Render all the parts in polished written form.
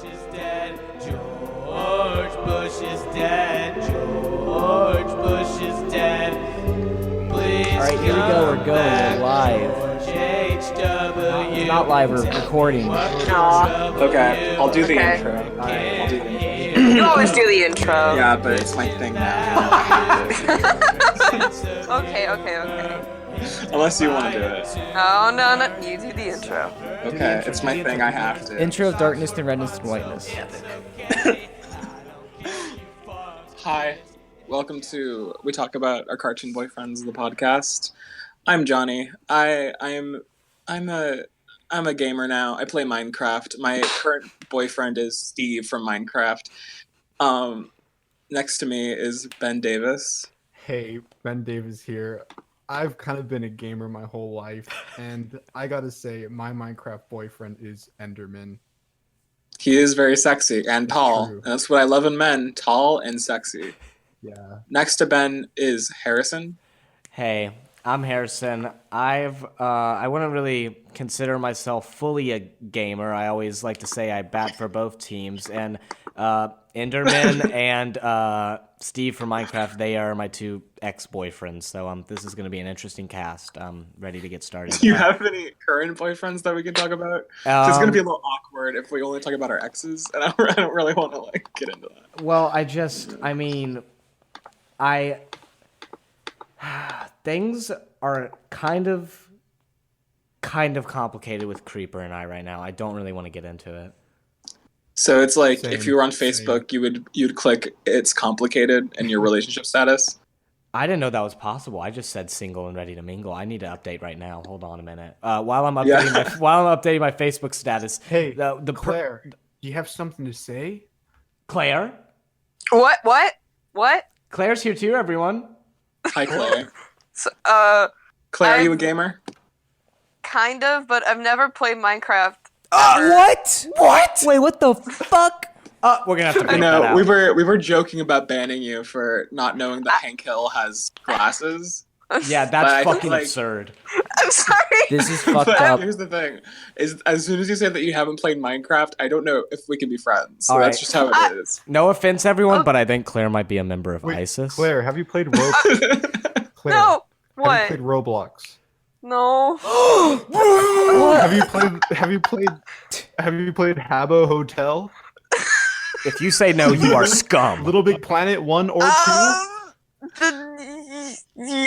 is dead. George Bush is dead. George Bush is dead. Please. All right, here we go. We're going. We're live. Not live. We're recording. Aww. Okay, I'll do the Okay. intro. Alright, I'll do the intro. You always do the intro. Yeah, but it's my thing now. Okay. Unless you want to do it. Oh, no, you do the intro. Okay, it's my thing, I have to. Intro of darkness and redness and whiteness. Hi, welcome to We Talk About Our Cartoon Boyfriends, the podcast. I'm Johnny. I'm a gamer now. I play Minecraft. My current boyfriend is Steve from Minecraft. Next to me is Ben Davis. Hey, Ben Davis here. I've kind of been a gamer my whole life, and I gotta say, my Minecraft boyfriend is Enderman. He is very sexy and tall. True. And that's what I love in men, tall and sexy. Yeah. Next to Ben is Harrison. Hey, I'm Harrison. I wouldn't really consider myself fully a gamer. I always like to say I bat for both teams. And Enderman and Steve from Minecraft, they are my two ex-boyfriends. So this is going to be an interesting cast. I'm ready to get started. Do you have any current boyfriends that we can talk about? It's going to be a little awkward if we only talk about our exes, and I don't really want to get into that. Well, things are kind of complicated with Creeper and I right now. I don't really want to get into it. So it's like Same, if you were on Facebook, you'd click "It's complicated" and your relationship status. I didn't know that was possible. I just said single and ready to mingle. I need to update right now. Hold on a minute. While I'm updating my Facebook status. Hey, Claire, do you have something to say? Claire? What? Claire's here too, everyone. Hi, Claire. So, Claire, are you a gamer? kind of, but I've never played Minecraft. What? Wait, what the fuck? We're gonna have to I bleep that know out. we were joking about banning you for not knowing that Hank Hill has glasses. Yeah, But that's I fucking feel like- absurd. I'm sorry. This is fucked But up. here's the thing: is as soon as you say that you haven't played Minecraft, I don't know if we can be friends. So All that's right. just how it is. No offense, everyone, but I think Claire might be a member of ISIS. Claire, have you played Roblox? Claire, No. Have you What? played Roblox? No. Have you played Habbo Hotel? If you say no, you are scum. Little Big Planet 1 or 2?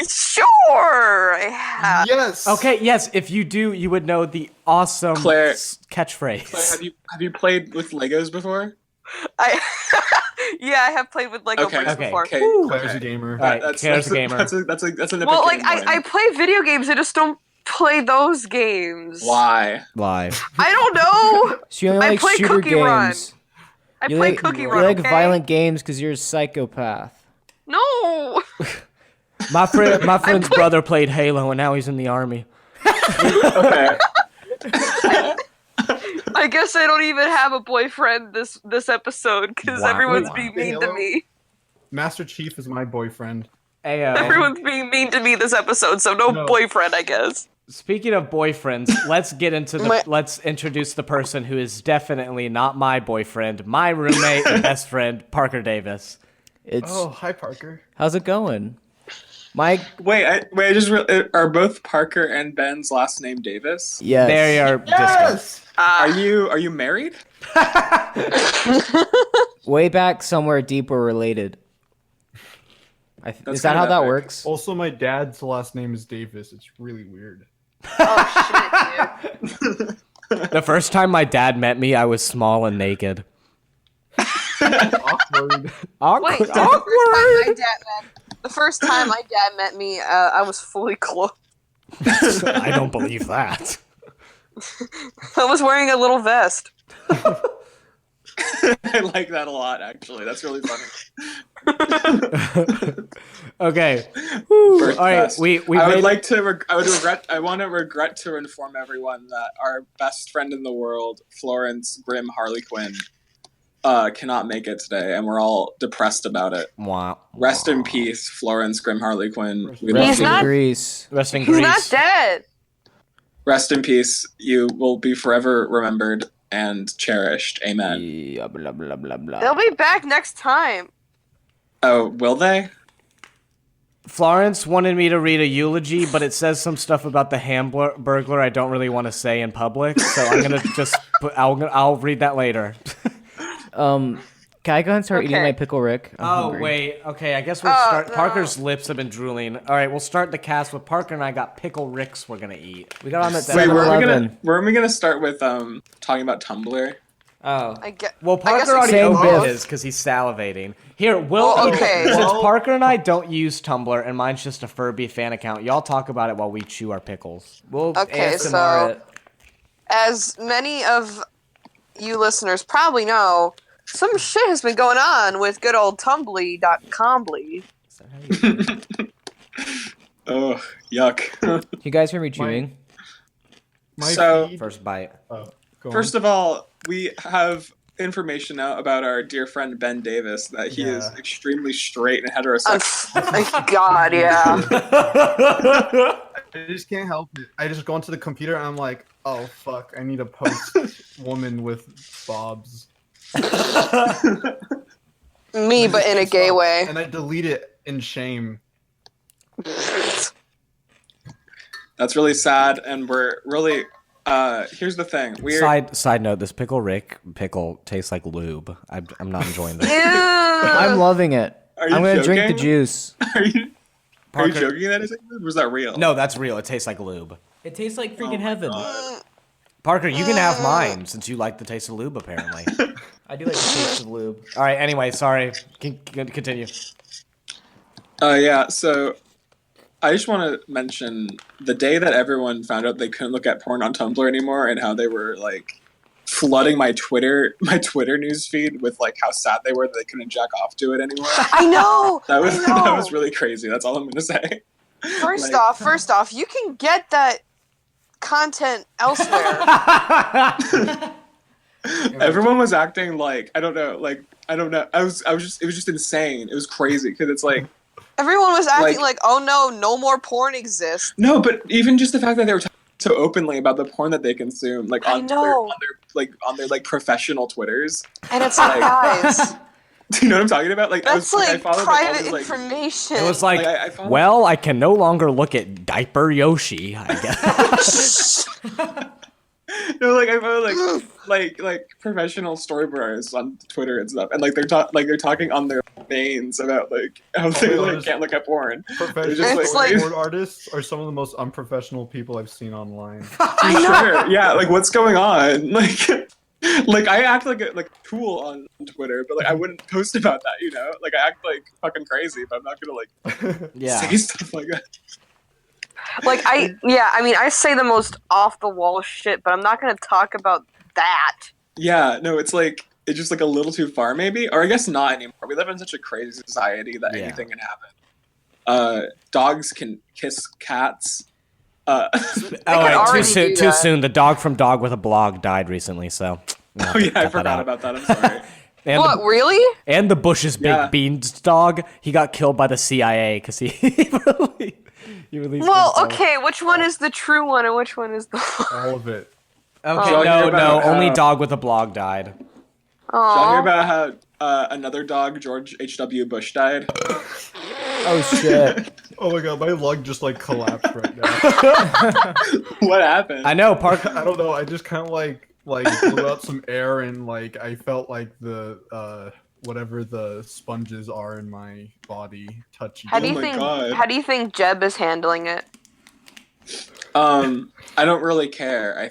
Sure. I have. Yes. Okay, yes, if you do, you would know the awesome Claire- catchphrase. Claire, have you played with Legos before? Yeah, I have played with Lego bricks before. Okay. Claire's a gamer. All right, Claire's a gamer. That's an epic Well, like game I play video games. I just don't play those games. Why? Live. I don't know. So you only I like play shooter Cookie Run. games. I You play like, Cookie you Run. like Okay? violent games because you're a psychopath. No. My friend's brother played Halo and now he's in the army. Okay. I guess I don't even have a boyfriend this episode because Wow. everyone's Wow. being mean to Halo? me. Master Chief is my boyfriend. Hey, Everyone's being mean to me this episode, so no No. boyfriend, I guess. speaking of boyfriends, let's get into let's introduce the person who is definitely not my boyfriend, my roommate and best friend, Parker Davis. Oh, hi Parker. How's it going? Mike? Wait. Are both Parker and Ben's last name Davis? Yes. There you are. Yes. Are you married? Way back somewhere deep we're related. Is that how that works? Also, my dad's last name is Davis. It's really weird. Oh shit, dude. The first time my dad met me, I was small and naked. Awkward. Awkward. Wait, the first time my dad met me, I was fully clothed. I don't believe that. I was wearing a little vest. I like that a lot, actually. That's really funny. Okay. First All right. best. We I would made like to. I want to regret to inform everyone that our best friend in the world, Florence Grim Harley Quinn, cannot make it today, and we're all depressed about it. Wow. Rest in peace, Florence Grim Harley Quinn. We love He's you. not- Greece. Rest in He's Greece. not dead. Rest in peace. You will be forever remembered. and cherished. Amen. Yeah, blah, blah, blah, blah. They'll be back next time. Oh, will they? Florence wanted me to read a eulogy, but it says some stuff about the Hamburglar I don't really want to say in public, so I'm gonna just I'll read that later. Can I go and start eating Okay. my pickle Rick? I'm hungry. Wait, okay, I guess we'll Oh, start. no. Parker's lips have been drooling. All right, we'll start the cast with Parker and I got pickle Ricks we're gonna eat. We got on at Wait, weren't 7-Eleven. we gonna start with talking about Tumblr? Oh. I get. Well, I guess Parker we already say opened both. his because he's salivating. Here, Will. Well, okay. Since Well- Parker and I don't use Tumblr and mine's just a Furby fan account, y'all talk about it while we chew our pickles. We'll Okay, ASMR so- it. As many of you listeners probably know, some shit has been going on with good old Tumbly.combly. Oh, yuck. You guys hear me chewing? My So- feed. First bite. Go First of all, we have information now about our dear friend Ben Davis that he is Yeah. extremely straight and heterosexual. God, yeah. I just can't help it. I just go onto the computer and I'm like, oh fuck, I need a post woman with bobs. Me, but in a gay way. And I delete it in shame. That's really sad, and we're really. Here's the thing. Side note: this pickle pickle tastes like lube. I'm not enjoying this. Ew. I'm loving it. Are you I'm gonna drink the joking? juice. Are you Parker- joking that is it? Or was that real? No, that's real. It tastes like lube. It tastes like Oh freaking my heaven. God. Parker, you can have mine since you like the taste of lube, apparently. I do like the taste of lube. All right. Anyway, sorry. Continue. Yeah. So, I just want to mention the day that everyone found out they couldn't look at porn on Tumblr anymore, and how they were like flooding my Twitter news feed with like how sad they were that they couldn't jack off to it anymore. I know. That was I know. that was really crazy. That's all I'm gonna say. First Like- off, you can get that content elsewhere. Everyone was acting like I don't know. I was just it was just insane. It was crazy because it's like Everyone was acting Like- like, oh no more porn exists. no, but even just the fact that they were talking so openly about the porn that they consume, like I know. on their like professional Twitters. And it's like, guys, Do you know what I'm talking about? Like that's I like followed, private all these, like, information. It was like, I found- well, I can no longer look at Diaper Yoshi, I guess. No, like I found like professional storyboarders on Twitter and stuff, and like they're talking on their veins about like how they Oh, like those- can't look at porn. Professional It's like- storyboard artists are some of the most unprofessional people I've seen online. I know. Sure, yeah, like what's going on? Like I act like a tool on Twitter, but like I wouldn't post about that, you know? Like I act like fucking crazy, but I'm not gonna like Yeah. say stuff like that. Like I say the most off the wall shit, but I'm not gonna talk about that. Yeah, no, it's just like a little too far maybe, or I guess not anymore. We live in such a crazy society that Yeah. anything can happen. Dogs can kiss cats. Oh, can wait, already do too that. soon. The dog from Dog with a Blog died recently, so. Oh yeah, I forgot about that. I'm sorry. And What, really? and the Bush's Big Yeah. Beans dog, he got killed by the CIA because he released Well, himself. okay, which one is the true one and which one is the All of it. Okay, Oh. Did y'all hear no, about only how- Dog with a Blog died. Did y'all hear Aww. about how another dog, George H.W. Bush, died? Oh shit. Oh my god, my lung just like collapsed right now. What happened? I know, Park. I don't know. I just kind of like blew out some air and like I felt like the whatever the sponges are in my body touch each How do Oh you my think? God. How do you think Jeb is handling it? I don't really care.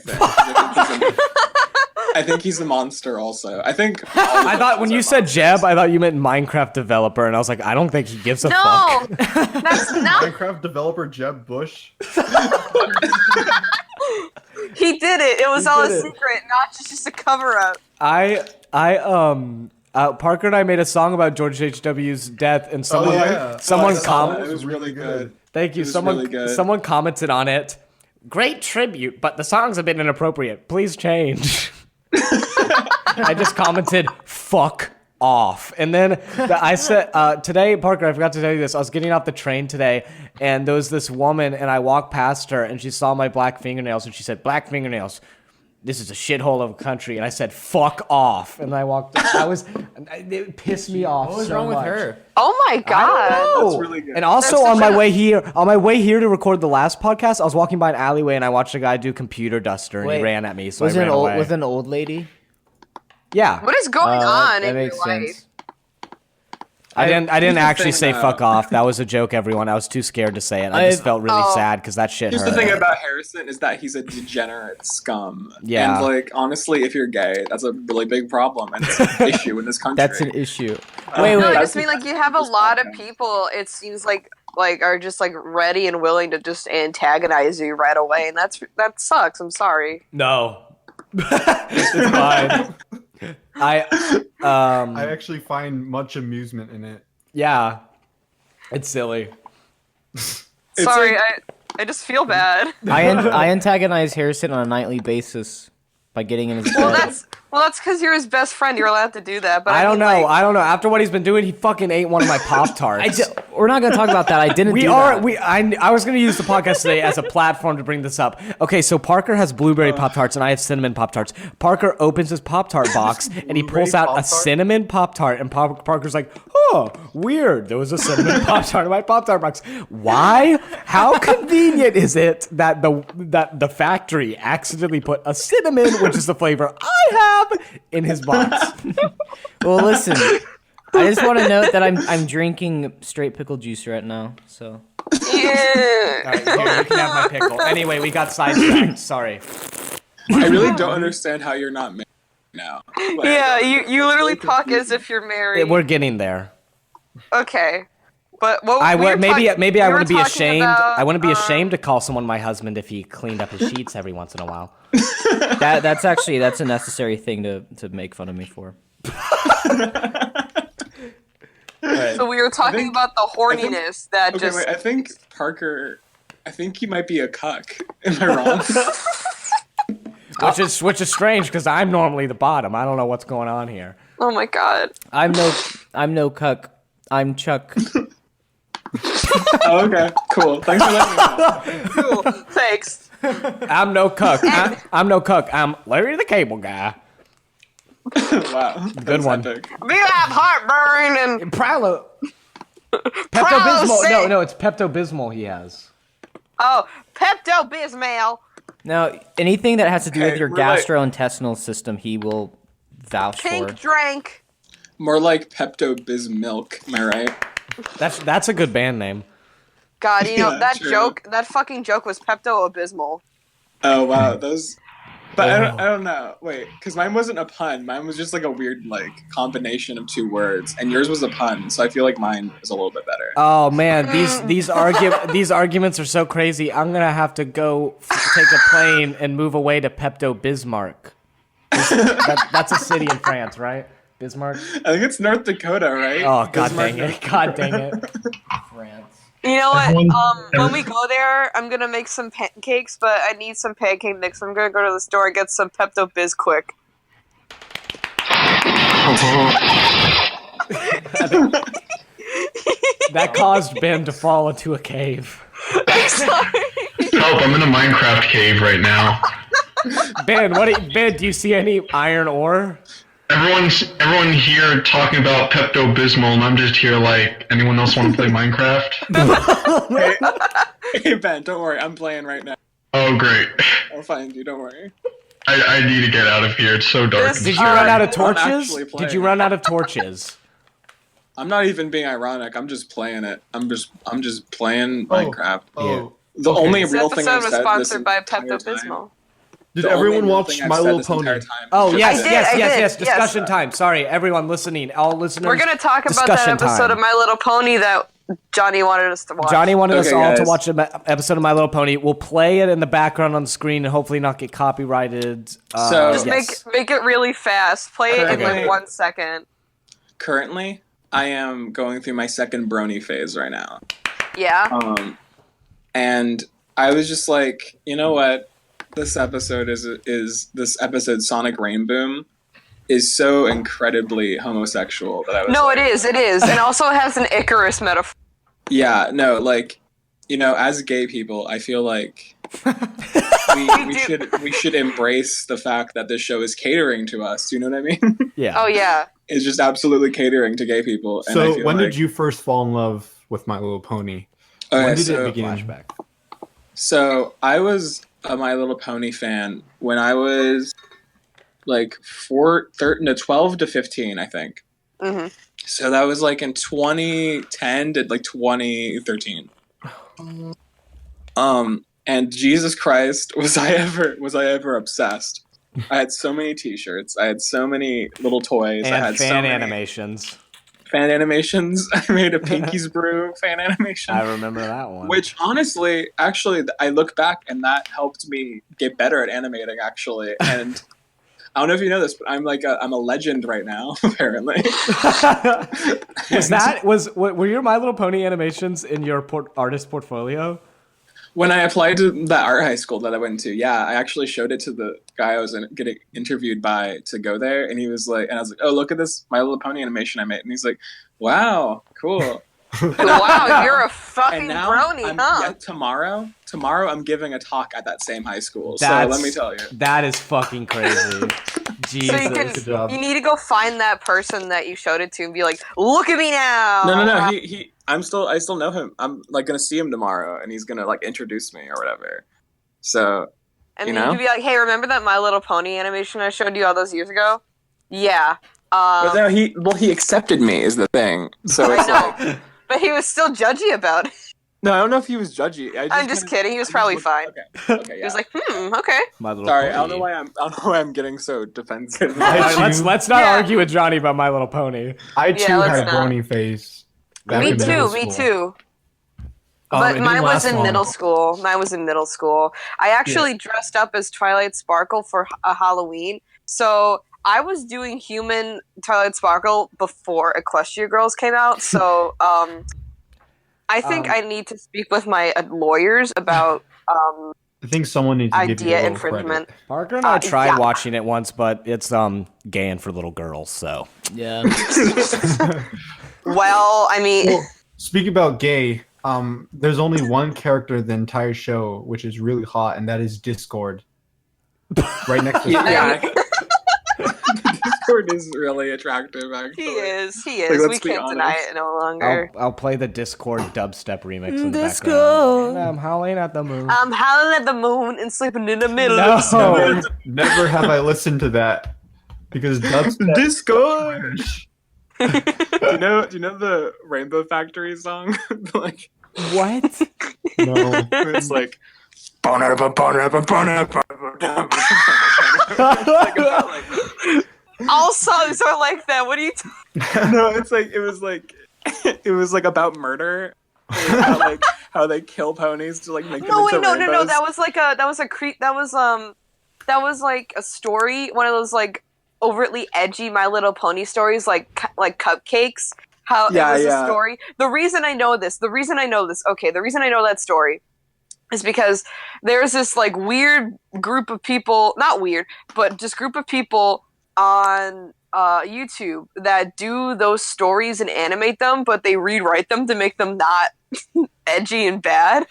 I think he's a monster. Also, I think. I thought when you said Jeb, I thought you meant Minecraft developer, and I was like, I don't think he gives a No, fuck. that's not. Minecraft developer Jeb Bush. He did it. It was He all a did it. secret, not just a cover up. Parker and I made a song about George H.W.'s death, and someone, yeah. someone I saw commented. that. It was really good. Thank you. It was Someone, really good. someone commented on it. Great tribute, but the song's a bit inappropriate. Please change. I just commented, "Fuck off," and then I said, "Today, Parker, I forgot to tell you this. I was getting off the train today, and there was this woman, and I walked past her, and she saw my black fingernails, and she said, 'Black fingernails. this is a shithole of a country, and I said, fuck off, and I walked. It pissed me off. What was so wrong with much. her? Oh my god. That's really good. And also That's on my such a- way here to record the last podcast, I was walking by an alleyway and I watched a guy do computer duster, and he ran at me, so I ran away. Was it an old lady? Yeah. What is going on That in your makes life? sense. I didn't here's the actually thing, say though. fuck off. That was a joke, everyone. I was too scared to say it. I just felt really sad because that shit Here's hurt. the thing about Harrison is that he's a degenerate scum. Yeah. And like honestly, if you're gay, that's a really big problem and it's an issue in this country. That's an issue. No, Wait, I wait. just mean like you have a Just lot of talking. people. It seems like are just like ready and willing to just antagonize you right away, and that sucks. I'm sorry. No. It's fine. I actually find much amusement in it. Yeah. It's silly. Sorry, like- I just feel bad. I antagonize Harrison on a nightly basis by getting in his Well, bed. that's because you're his best friend. You're allowed to do that. But I don't mean, know. like, I don't know. After what he's been doing, he fucking ate one of my Pop-Tarts. We're not gonna talk about that. I didn't. do that. I was gonna use the podcast today as a platform to bring this up. Okay, so Parker has blueberry Pop-Tarts and I have cinnamon Pop-Tarts. Parker opens his Pop-Tart box and he pulls out a Pop-Tart? cinnamon Pop-Tart, and Parker's like, oh, weird. There was a cinnamon Pop-Tart in my Pop-Tart box. Why? How convenient is it that the factory accidentally put a cinnamon, which is the flavor I have, in his box? Well, listen. I just want to note that I'm drinking straight pickle juice right now. So yeah. All right, here, you can have my pickle. Anyway, we got sidetracked. Sorry. I really don't understand how you're not married now. Like, Yeah, you literally talk as if you're married. We're getting there. Okay, but what I we would were maybe talk- maybe we I were wouldn't be talking ashamed. about, I wouldn't be ashamed to call someone my husband if he cleaned up his sheets every once in a while. that's a necessary thing to make fun of me for. So we were talking think- about the horniness that Okay, just. wait, I think Parker, he might be a cuck. Am I wrong? Which is strange because I'm normally the bottom. I don't know what's going on here. Oh my god. I'm no cuck. I'm Chuck. Oh, okay, cool. Thanks for letting me know. Cool. Thanks. I'm no cuck. I'm no cuck. I'm Larry the Cable Guy. Wow, Good one. epic. We have heartburn and Pepto Prowler, No, it's Pepto Bismol he has. Pepto Bismol. Now, anything that has to do with Okay, your we're like- gastrointestinal system, he will vouch Pink for. drink. More like Pepto Bismilk. Am I right? That's a good band name. God, you know Yeah, that true. joke. That fucking joke was Pepto Abysmal. Oh wow, those. But I don't know. Wait, because mine wasn't a pun. Mine was just like a weird like combination of two words, and yours was a pun. So I feel like mine is a little bit better. Oh man, these arguments are so crazy. I'm gonna have to go take a plane and move away to Pepto Bismarck. That's a city in France, right? Bismarck. I think it's North Dakota, right? Oh god Bismarck, dang it! God dang it! France. You know what? Everyone- When we go there, I'm gonna make some pancakes, but I need some pancake mix. I'm gonna go to the store and get some Pepto Biz quick. That caused Ben to fall into a cave. Sorry. Help, I'm in a Minecraft cave right now. Ben, do you see any iron ore? Everyone here talking about Pepto Bismol, and I'm just here like, anyone else want to play Minecraft? Hey Ben, don't worry. I'm playing right now. Oh, great. I'll find you. Don't worry. I need to get out of here. It's so dark. This- and Did you scary. run out of I'm torches? actually Did you playing. run out of torches? I'm not even being ironic. I'm just playing it. I'm just playing Minecraft. Oh, The okay. only This real thing episode I've was said sponsored by this entire Pepto time- Bismol. did the only everyone real watch thing I've My said Little this entire Pony? time Oh is yes, just I yes, did, yes, yes. yes. Discussion time. Sorry, everyone listening, all listeners. We're gonna talk about that discussion episode time. of My Little Pony that Johnny wanted us to watch. Johnny wanted us Okay, all to guys. watch an episode of My Little Pony. We'll play it in the background on the screen and hopefully not get copyrighted. So- just yes. make it really fast. Play it in Okay. like 1 second. Currently, I am going through my second brony phase right now. Yeah. And I was just like, you know what? This episode is this episode Sonic Rainboom is so incredibly homosexual that I was No, like, it is, and also it has an Icarus metaphor. yeah, no, like, you know, as gay people, I feel like we should embrace the fact that this show is catering to us. You know what I mean? Yeah. Oh yeah. It's just absolutely catering to gay people. And I So feel when like, did you first fall in love with My Little Pony? Okay, When did so, it begin? Flashback. So I was a My Little Pony fan when I was like 12 to 15, I think. Hmm. So that was like in 2010 to like 2013. And Jesus Christ, was I ever obsessed? I had so many T-shirts. I had so many little toys. I And had fan so many animations. fan animations. I made a Pinky's Brew fan animation. I remember that one. Which honestly, actually, I look back and that helped me get better at animating. Actually, and I don't know if you know this, but I'm a legend right now. Apparently, were your My Little Pony animations in your artist portfolio? when I applied to that art high school that I went to, yeah, I actually showed it to the guy I was getting interviewed by to go there, and he was like, and I was like, oh, look at this My Little Pony animation I made, and he's like, wow, cool. Wow, you're a fucking And now, brony, huh? yeah, tomorrow I'm giving a talk at that same high school. So let me tell you. That is fucking crazy. Jesus. So Good job. you need to go find that person that you showed it to and be like, look at me now. No. I still know him. I'm like gonna see him tomorrow, and he's gonna like introduce me or whatever. So And you then know? you could be like, hey, remember that My Little Pony animation I showed you all those years ago? Yeah. But no, he accepted me is the thing. So it's like, know. But he was still judgy about it. no, I don't know if he was judgy. I'm just kidding. He was probably fine. Okay, He yeah. was like, okay. My Little Sorry, Pony. I don't know why I'm getting so defensive. All right, let's not Yeah. argue with Johnny about My Little Pony. I too Yeah, let's had a not. brony phase. back Me in middle too, school. But It didn't mine was last in long. middle school. I actually dressed up as Twilight Sparkle for a Halloween. So I was doing human Twilight Sparkle before Equestria Girls came out. So I think I need to speak with my lawyers about I think someone needs to give you a idea little infringement. credit. Parker and I tried yeah. watching it once, but it's gay and for little girls, so. Yeah. Well, I mean, Well, speaking about gay, there's only one character in the entire show which is really hot, and that is Discord. Right next to yeah. Discord is really attractive, actually. he is. Like, We let's be can't deny honest. it no longer. I'll play the Discord dubstep remix in the Discord. background. And I'm howling at the moon. I'm howling at the moon and sleeping in the middle No. of summer. Never have I listened to that because dubstep. Discord. Do you know the Rainbow Factory song? Like, What? No. it's like. Like about, like, All songs are like that. What are you no, it was like about murder. It was about, like how they kill ponies to like make them into No. rainbows. That was like a story. One of those like overtly edgy My Little Pony stories, like cupcakes. How Yeah, it was yeah. a story. The reason I know that story is because there's this like weird group of people, not weird, but just group of people on YouTube that do those stories and animate them, but they rewrite them to make them not edgy and bad.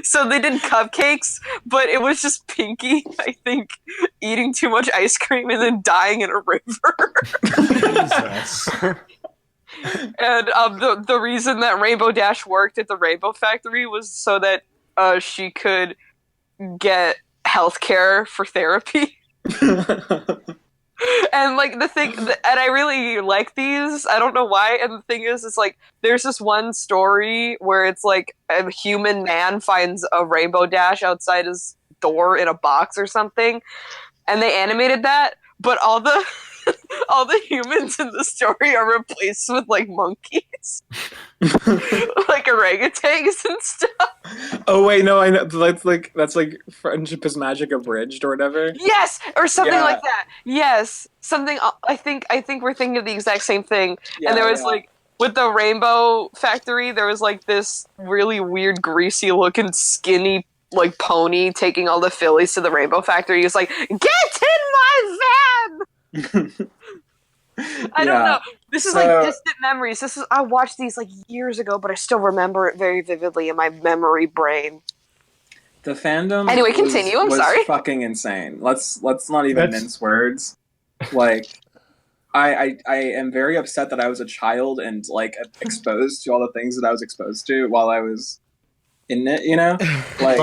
So they did cupcakes, but it was just Pinky, I think, eating too much ice cream and then dying in a river. Jesus. And the reason that Rainbow Dash worked at the Rainbow Factory was so that she could get healthcare for therapy. And like and I really like these. I don't know why. And the thing is, it's like there's this one story where it's like a human man finds a Rainbow Dash outside his door in a box or something, and they animated that. But all the humans in the story are replaced with like monkeys, like orangutans and stuff. Oh wait, no, I know. That's like Friendship is Magic abridged or whatever. Yes, or something Yeah. like that. Yes, something. I think we're thinking of the exact same thing. Yeah, And there was yeah. like with the Rainbow Factory, there was like this really weird, greasy-looking, skinny like pony taking all the fillies to the Rainbow Factory. He was like, "Get in my van!" I don't know. This is like distant memories. I watched these like years ago, but I still remember it very vividly in my memory brain. The fandom. Anyway, continue. I'm was sorry. Fucking insane. Let's not even mince words. Like, I am very upset that I was a child and like exposed to all the things that I was exposed to while I was in it. You know, like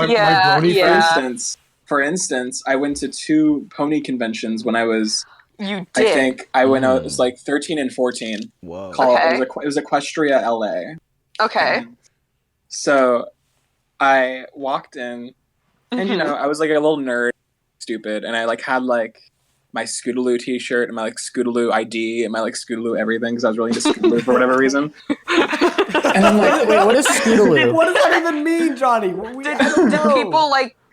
For instance, I went to 2 pony conventions when I was. You did. I think I went out. It was like 13 and 14. Whoa. It was Equestria LA. Okay. So I walked in, and you know, I was like a little nerd, stupid, and I like had like my Scootaloo t-shirt and my like Scootaloo ID and my like Scootaloo everything because I was really into Scootaloo for whatever reason. And I'm like, wait, what is Scootaloo? What does that even mean, Johnny?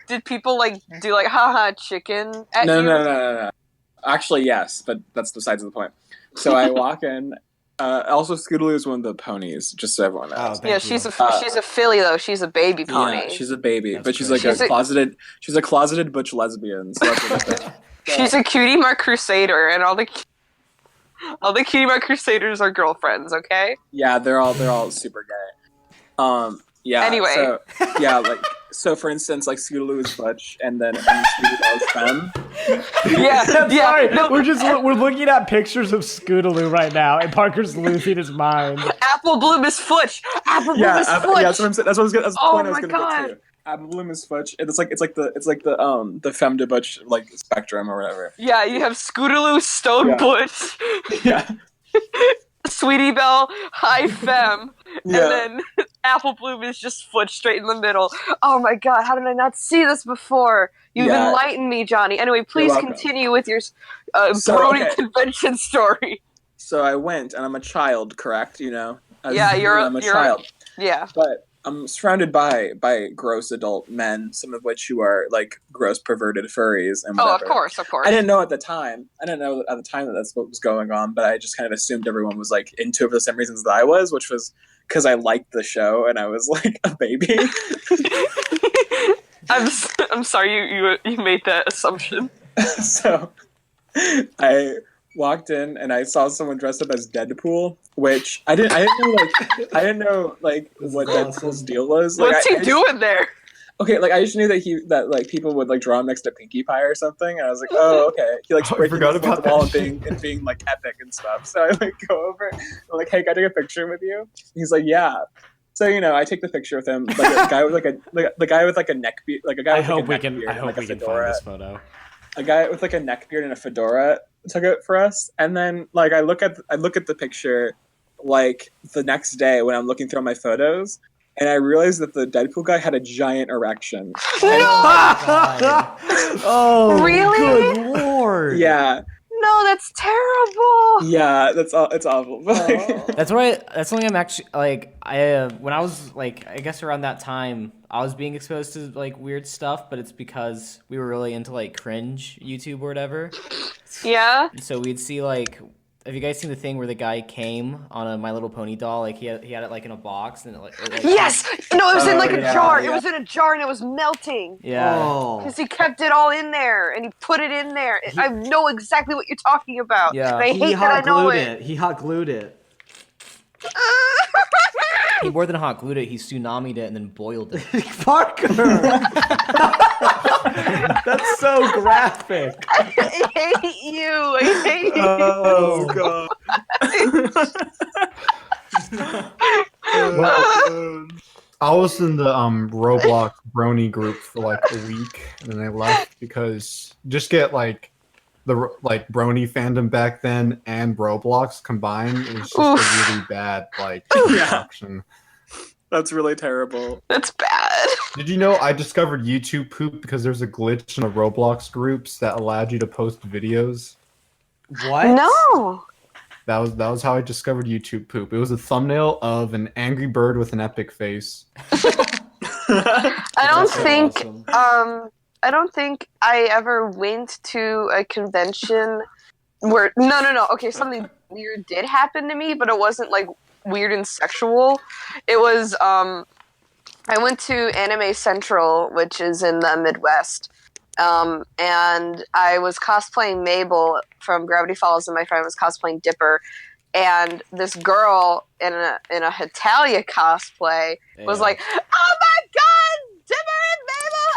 Did people do like haha chicken at you? No. Actually, yes, but that's besides the point. So I walk in. Also, Scootaloo is one of the ponies, just so everyone knows. Yeah, she's a filly though. She's a baby pony. Yeah, she's a baby, but she's crazy. like she's a closeted butch lesbian. So that's what it is. She's a cutie mark crusader, and all the cutie mark crusaders are girlfriends. Okay. Yeah, they're all super gay. Yeah. Anyway. So for instance, like Scootaloo is butch, and Scootaloo is femme. Yeah. Sorry, No. we're looking at pictures of Scootaloo right now, and Parker's losing his mind. Apple Bloom is Futch. Apple Bloom is Futch. Yeah, that's what I'm saying. That's the point I was my gonna God. get to. Apple Bloom is Futch. It's like the femme de butch like spectrum or whatever. Yeah, you have Scootaloo, Stone Butch, Yeah. Sweetie Belle, High Femme, Yeah. and then Apple Bloom is just Futch straight in the middle. Oh my God, how did I not see this before? You've enlightened me, Johnny. Anyway, please continue with your Brony convention story. So I went, and I'm a child, correct? You know. I'm a child. Yeah. But I'm surrounded by gross adult men, some of which who are like gross perverted furries and whatever. Oh, of course. I didn't know at the time. That that's what was going on, but I just kind of assumed everyone was like into it for the same reasons that I was, which was because I liked the show and I was like a baby. I'm sorry you made that assumption. So I walked in and I saw someone dressed up as Deadpool, which I didn't know what Deadpool's deal was. Like, What's he doing there? Okay, like I just knew that like people would like draw him next to Pinkie Pie or something, and I was like, oh, okay. He like breaking the fourth wall and being like epic and stuff. So I like go over, I'm like, hey, can I take a picture with you? He's like, yeah. So I take the picture with him, like a guy with the guy with like a neck beard, like a guy. I with, hope like, we a neck can. beard I and, hope like, we a can fedora. find this photo. A guy with like a neck beard and a fedora took it for us, and then like I look at the picture, like the next day when I'm looking through my photos, and I realized that the Deadpool guy had a giant erection. Oh, really? Good Lord! Yeah. No, that's terrible. Yeah, it's awful. That's something I'm actually like. When I was like, I guess around that time, I was being exposed to like weird stuff, but it's because we were really into like cringe YouTube or whatever. Yeah. So we'd see like, have you guys seen the thing where the guy came on a My Little Pony doll? Like he had it like in a box and it like Yes. No, it was in like a jar. yeah. It was in a jar and it was melting. yeah. Oh. Because he kept it all in there and he put it in there. I know exactly what you're talking about. Yeah. And I hate that I know it. He hot glued it. He more than hot glued it. He tsunami'd it and then boiled it. Parker. That's so graphic. I hate you. I hate you. Oh god. I was in the Roblox Brony group for like a week, and then I left because just get like the like Brony fandom back then and Roblox combined. It was just a really bad like production. That's really terrible. That's bad. Did you know I discovered YouTube poop because there's a glitch in the Roblox groups that allowed you to post videos? What? No. That was how I discovered YouTube poop. It was a thumbnail of an angry bird with an epic face. I don't think awesome. I don't think I ever went to a convention where no. Okay, something weird did happen to me, but it wasn't like weird and sexual. It was I went to Anime Central, which is in the Midwest. And I was cosplaying Mabel from Gravity Falls, and my friend was cosplaying Dipper. And this girl in a Hetalia cosplay was like, "Oh my God, Dipper and Mabel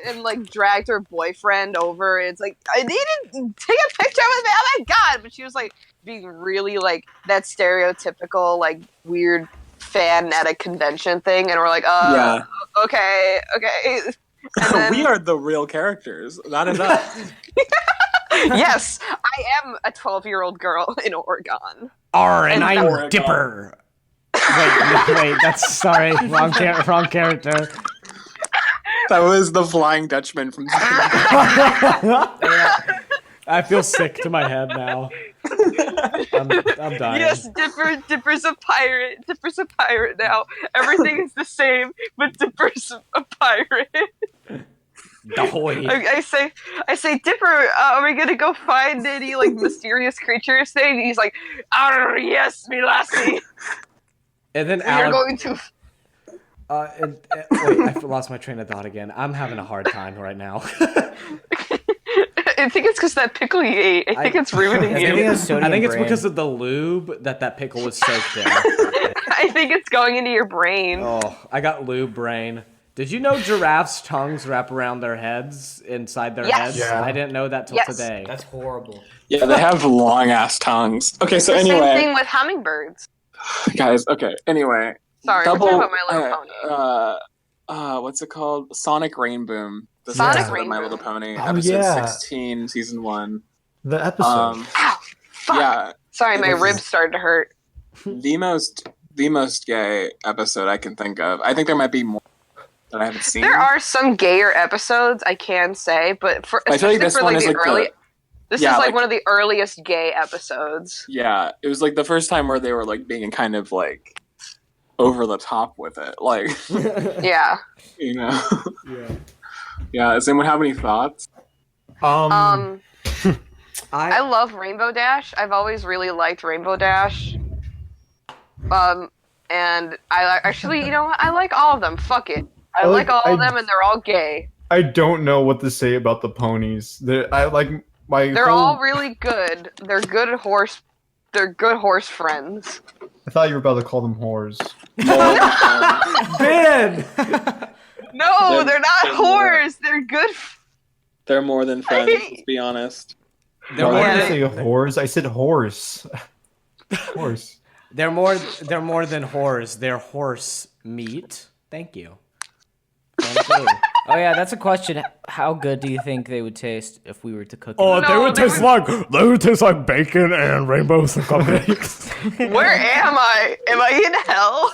and like dragged her boyfriend over. It's like, I needed to take a picture with me. Oh my god! But she was like being really like that stereotypical like weird fan at a convention thing, and we're like, Yeah. okay. And then, We are the real characters. That is us. yes, I am a 12-year-old girl in Oregon. And I'm Oregon. Dipper. Wait, that's sorry, wrong character. That was the Flying Dutchman from. I feel sick to my head now. I'm dying. Yes, Dipper's a pirate. Dipper's a pirate now. Everything is the same, but Dipper's a pirate. Dahoy. I say, Dipper, are we gonna go find any like mysterious creatures thing? And he's like, yes, me lassie. And then You're Alec, going to. wait, I lost my train of thought again. I'm having a hard time right now. I think it's because that pickle you ate. I think it's ruining I think you. it's sodium I think it's brain. because of the lube that pickle was soaked in. I think it's going into your brain. Oh, I got lube brain. Did you know giraffes' tongues wrap around their heads, inside their Yes. heads? Yeah. I didn't know that till Yes. today. That's horrible. Yeah, they have long ass tongues. Okay, so The anyway, same thing with hummingbirds. guys. Okay, anyway, Sorry, we're talking about My Little Pony. what's it called? Sonic Rainboom. The Sonic episode of My Rainboom. Little Pony, Oh, episode yeah. 16, season 1. The episode. Ow! Fuck! Yeah, Sorry, my This is- ribs started to hurt. the most gay episode I can think of. I think there might be more that I haven't seen. There are some gayer episodes, I can say, but for I feel like especially this for one like is the like early. the. This yeah, is like like- one of the earliest gay episodes. Yeah, it was like the first time where they were like being kind of like over the top with it, like Yeah. you know. Yeah. Yeah. Does anyone have any thoughts? I I love Rainbow Dash. I've always really liked Rainbow Dash. And I actually, you know what? I like all of them. Fuck it. I like all of them, and they're all gay. I don't know what to say about the ponies. I like my. They're whole- all really good. They're good horse. They're good horse friends. I thought you were about to call them whores. Ben. No, They're- they're not they're more- whores. They're good. They're more than friends. Let's be honest. They're I more didn't than say whores. I said horse. Horse. they're more than whores. They're horse meat. Thank you. Oh yeah, that's a question. How good do you think they would taste if we were to cook it? Oh, No, they would taste like bacon and rainbow cupcakes. Where am I? Am I in hell?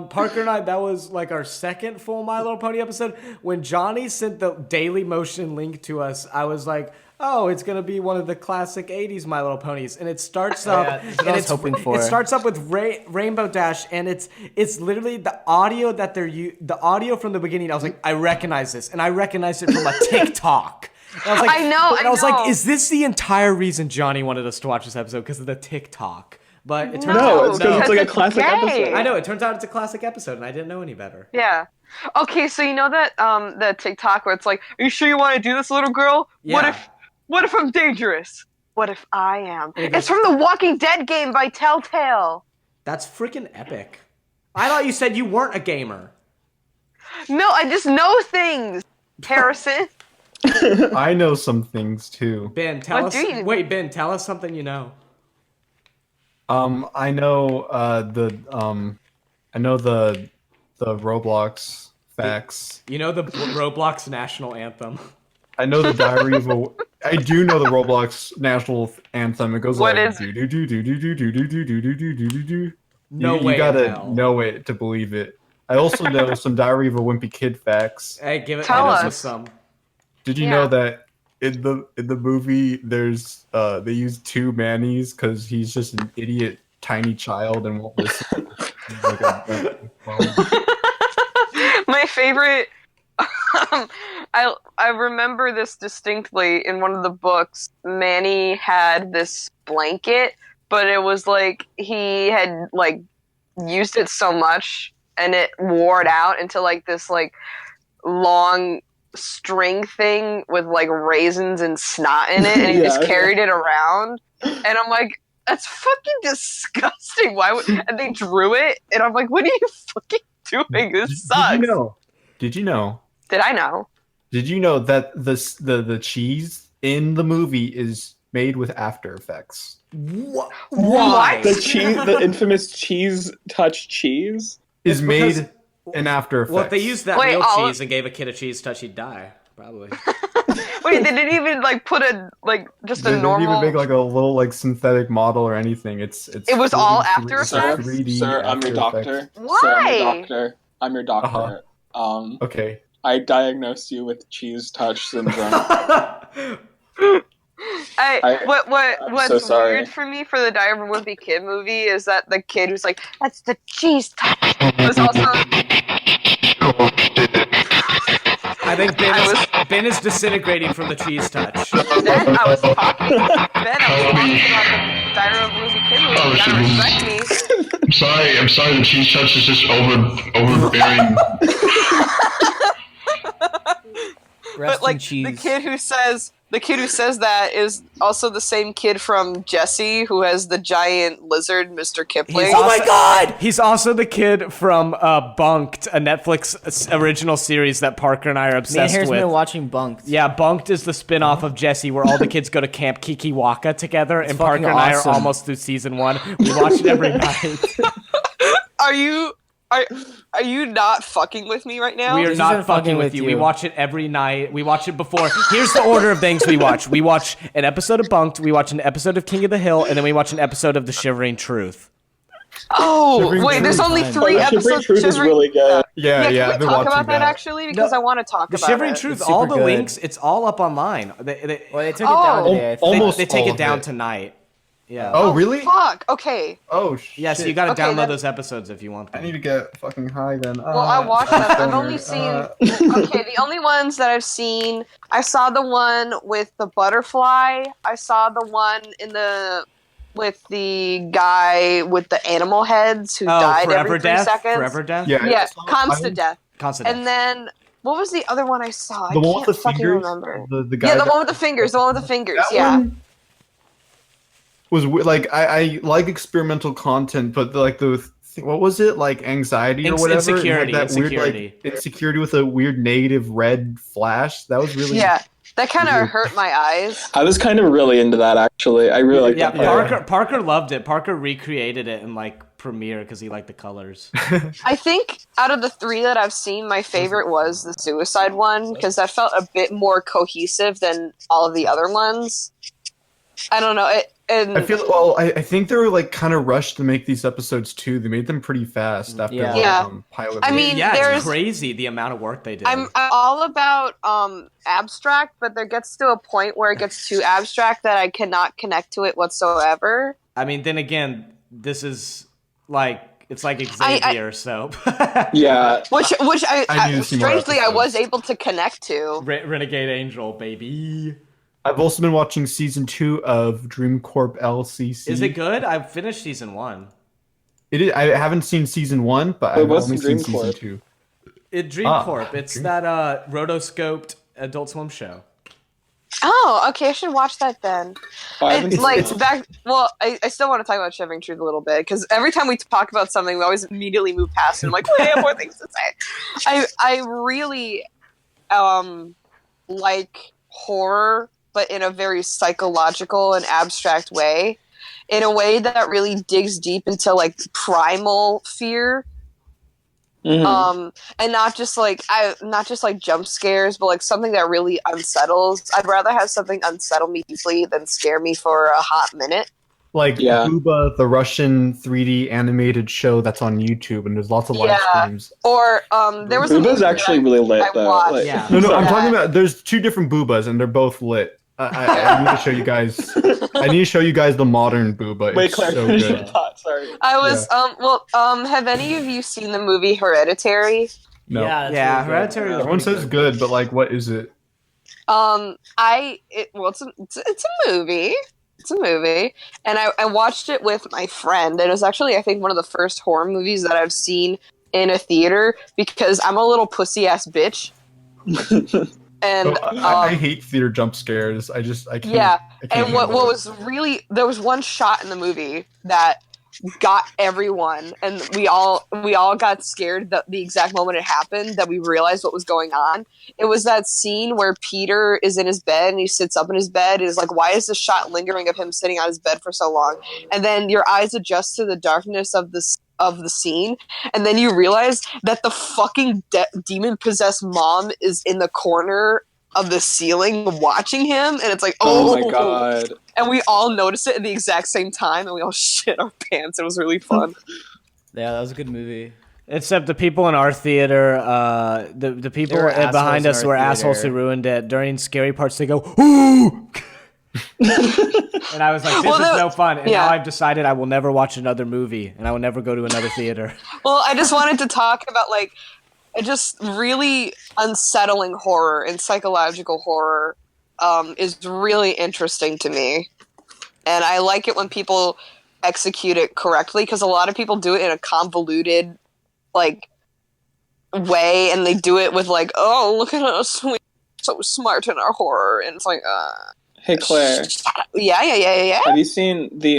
Parker and I, that was like our second full My Little Pony episode. When Johnny sent the Daily Motion link to us, I was like, oh, it's gonna be one of the classic '80s My Little Ponies, and it starts up. yeah, that's what and I was hoping for. It starts up with Rainbow Dash, and it's literally the audio that the audio from the beginning. I was like, I recognize this, and I recognized it from a TikTok. And I was like, I know, and I was know. like, is this the entire reason Johnny wanted us to watch this episode because of the TikTok? But it turns No, out it's because it's like a it's classic gay. episode. I know. It turns out it's a classic episode, and I didn't know any better. Yeah. Okay, so you know that the TikTok where it's like, "Are you sure you want to do this, little girl? Yeah. What if I'm dangerous? What if I am?" it goes- It's from the Walking Dead game by Telltale. That's freaking epic. I thought you said you weren't a gamer. No, I just know things, Harrison. I know some things too. Ben, tell What us. do you- Wait, Ben, tell us something you know. I know the Roblox facts. You know the Roblox national anthem. I know the Diary of a. I do know the Roblox national anthem. It goes What like is do do do do do do do do do do do do do do. No way You in gotta hell. know it to believe it. I also know some Diary of a Wimpy Kid facts. Hey, give it. Tell hit us. with some. Did you Yeah. know that in the movie there's they use two Mannies because he's just an idiot tiny child and won't listen. He's like My favorite. I remember this distinctly in one of the books. Manny had this blanket, but it was like he had like used it so much and it wore it out into like this like long string thing with like raisins and snot in it, and he just Yeah. carried it around. And I'm like, that's fucking disgusting. Why would? And they drew it, and I'm like, what are you fucking doing? This sucks. Did you know? Did you know? Did I know? Did you know that the cheese in the movie is made with After Effects? Why? The infamous cheese touch cheese. Is because- made in After Effects. Well, if they used that Wait, real all- cheese and gave a kid a cheese touch, he'd die. Probably. Wait, they didn't even like put a just They a didn't normal. even make like a little like synthetic model or anything. It was all 3D After Effects? 3D Sir, I'm your After doctor. Effects. Why? Sir, I'm your doctor. I'm your doctor. Okay. I diagnosed you with cheese touch syndrome. What's so sorry. weird for me for the Diary of a Wimpy Kid movie is that the kid who's like, "That's the cheese touch," was also. I think Ben is disintegrating from the cheese touch. Then I was talking about the Diary of a Wimpy Kid movie. You gotta respect me. I'm sorry. The cheese touch is just overbearing. Rest But like in cheese. the kid who says that is also the same kid from Jessie who has the giant lizard, Mr. Kipling. Oh my god! He's also the kid from Bunked, a Netflix original series that Parker and I are Me and obsessed Harrison with. been watching Bunked. Yeah, Bunked is the spin-off of Jessie where all the kids go to Camp Kikiwaka together, and Parker fucking and I are awesome. almost through season 1. We watch it every night. Are you not fucking with me right now? We are This not isn't fucking with you. We watch it every night. We watch it before. Here's the order of things we watch. We watch an episode of Bunked, we watch an episode of King of the Hill, and then we watch an episode of The Shivering Truth. Oh, Shivering wait, there's Truth. only Fine. 3 Shivering episodes. Truth is really good. Yeah, Can we I've been talk watching about that actually? Because I want to talk The about Shivering it. Truth, It's all super the good. links, it's all up online. Well, they took it Oh. down today. I think. Almost They take all it of down it. tonight. Yeah. Oh, really? Fuck. Okay. Oh, shit. Yeah, so you gotta Okay, download then- those episodes if you want I them. need to get fucking high then. Well, I watched them. I've only seen. Okay, the only ones that I've seen, I saw the one with the butterfly. I saw the one with the guy with the animal heads who died Forever every 3 Death? seconds. Forever Death? Yeah, Yeah, I- constant death. Constant And then what was the other one I saw? The I one can't with the fucking fingers. remember. The guy. Yeah, the that- one with the fingers. The one with the fingers. That Yeah. one was like I like experimental content, but what was it, like anxiety or whatever? It had Insecurity, that weird, insecurity. like, insecurity with a weird negative red flash. That was really Yeah. That kind of Weird. hurt my eyes. I was kind of really into that actually. I really liked Yeah, that part. Parker loved it. Parker recreated it in like Premiere because he liked the colors. I think out of the 3 that I've seen, my favorite was the suicide one because that felt a bit more cohesive than all of the other ones. I don't know. I think they were like kind of rushed to make these episodes too. They made them pretty fast after Yeah. the Yeah. pilot. I mean, Yeah, there's- it's crazy the amount of work they did. I'm all about abstract, but there gets to a point where it gets too abstract that I cannot connect to it whatsoever. I mean, then again, this is like it's like Xavier, so Yeah. Which I need to see more strangely I was episodes. able to connect to. Renegade Angel, baby. I've also been watching season 2 of Dream Corp LCC. Is it good? I've finished season 1. It is. I haven't seen season 1, but Wait, I've what's only Dream seen season Corp? 2. Dream Corp. It's that rotoscoped Adult Swim show. Oh, okay, I should watch that then. I haven't It's seen like it. back. Well, I still want to talk about Shivering Truth a little bit because every time we talk about something, we always immediately move past it. I'm like, wait, I have more things to say. I really like horror, but in a very psychological and abstract way, in a way that really digs deep into like primal fear. Mhm. And not just like jump scares, but like something that really unsettles. I'd rather have something unsettle me deeply than scare me for a hot minute. Like Yeah. Booba, the Russian 3D animated show that's on YouTube, and there's lots of live Yeah. streams. Or there was a Booba's movie actually that really lit I though. watched. Like, Yeah. No, I'm Yeah. talking about. There's 2 different Boobas, and they're both lit. I need to show you guys. I need to show you guys the modern Booba. Wait, It's Claire, so finish your good. thought. Sorry. I was have any of you seen the movie Hereditary? No, Yeah, that's Yeah, really good. Hereditary was everyone pretty says good, but like, what is it? It's a movie. It's a movie, and I watched it with my friend, and it was actually I think one of the first horror movies that I've seen in a theater because I'm a little pussy ass bitch. And I hate theater jump scares. I can't. yeah, I can't and what handle it. was really there was one shot in the movie that got everyone, and we all got scared the exact moment it happened that we realized what was going on. It was that scene where Peter is in his bed and he sits up in his bed. Is like, why is the shot lingering of him sitting on his bed for so long? And then your eyes adjust to the darkness of the scene, and then you realize that the fucking demon possessed mom is in the corner of the ceiling watching him, and it's like, Oh my god. and we all noticed it at the exact same time, and we all shit our pants. It was really fun. Yeah, that was a good movie. Except the people in our theater, the people behind us were assholes who ruined it. During scary parts, they go, ooh! And I was like, this is no fun. And now I've decided I will never watch another movie, and I will never go to another theater. Well, I just wanted to talk about, like, just really unsettling horror and psychological horror is really interesting to me. And I like it when people execute it correctly, because a lot of people do it in a convoluted, like, way, and they do it with, like, oh, look at us, we're so smart in our horror, and it's like, Hey Claire. Yeah. Have you seen the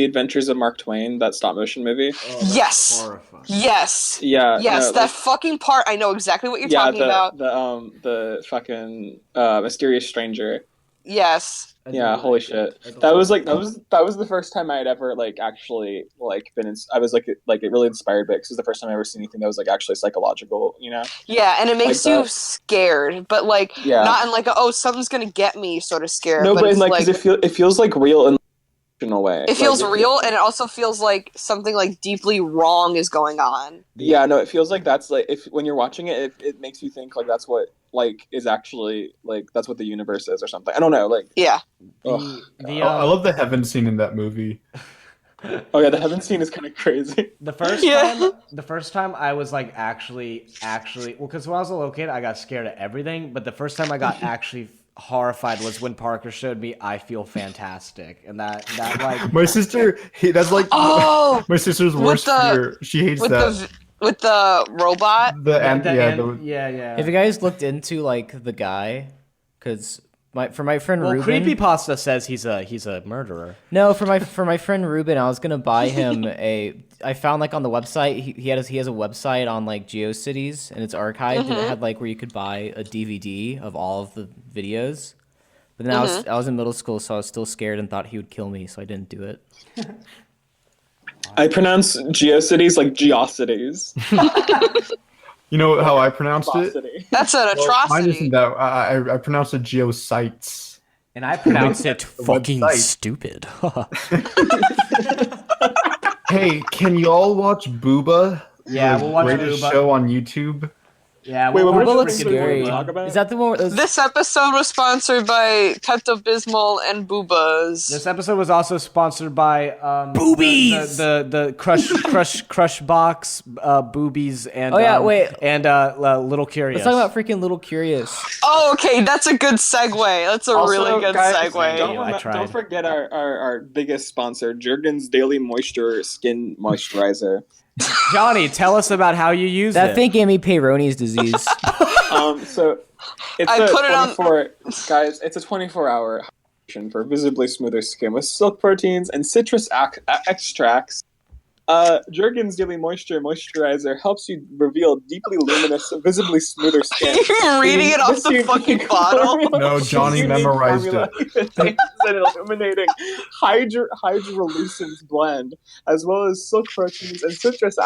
Adventures of Mark Twain, that stop motion movie? Oh, Yes. horrifying. Yes. Yeah. Yes, no, that fucking part. I know exactly what you're talking about. The fucking mysterious stranger. Yes. Yeah, holy shit. That was the first time I had ever like actually like been. I was like it really inspired by it, because it was the first time I ever seen anything that was like actually psychological. You know? Yeah, and it makes Like you that. scared, but like not in like a, oh, something's gonna get me sort of scared. No, but it's like, 'cause it feels like real in a way. It feels real, and it also feels like something like deeply wrong is going on. Yeah, no, it feels like that's like when you're watching it, it makes you think like that's what like is actually like that's what the universe is or something. I don't know, like yeah. I love the heaven scene in that movie. Oh yeah, the heaven scene is kind of crazy. The first time I was like actually, well, because when I was a little kid, I got scared of everything. But the first time I got actually horrified was when Parker showed me "I Feel Fantastic," and that like my sister, that's like my sister's worst fear. She hates that. With the robot. Yeah. Have you guys looked into like the guy? Because for my friend Ruben, Creepypasta says he's a murderer. No, for my friend Ruben, I was gonna buy him I found like on the website he has a website on like GeoCities, and it's archived, and it had like where you could buy a DVD of all of the videos. But then I was in middle school, so I was still scared and thought he would kill me, so I didn't do it. I pronounce GeoCities like Geocities. You know how I pronounced it? That's an atrocity. Mine isn't that. I pronounced it Geosites. And I pronounce it fucking stupid. Hey, can you all watch Booba? Yeah, we'll watch greatest Booba. show on YouTube. Yeah, Wait, what Booba was looks the scary. talk about? Is that the one? This episode was sponsored by Pepto-Bismol and Boobas. This episode was also sponsored by Boobies! the crush box boobies and Little Curious. Let's talk about freaking Little Curious. Oh, okay, that's a good segue. That's a really good guys, segue. Don't forget our biggest sponsor, Jergens Daily Moisture Skin Moisturizer. Johnny, tell us about how you use That it. thing gave me Peyronie's disease. So it's I put it guys. It's a 24-hour hydration for visibly smoother skin with silk proteins and citrus extracts. Jergens Daily Moisturizer helps you reveal deeply luminous, visibly smoother skin. You're reading it off the fucking bottle. No, Johnny memorized it. An illuminating hydrolucence blend, as well as silk proteins and citrus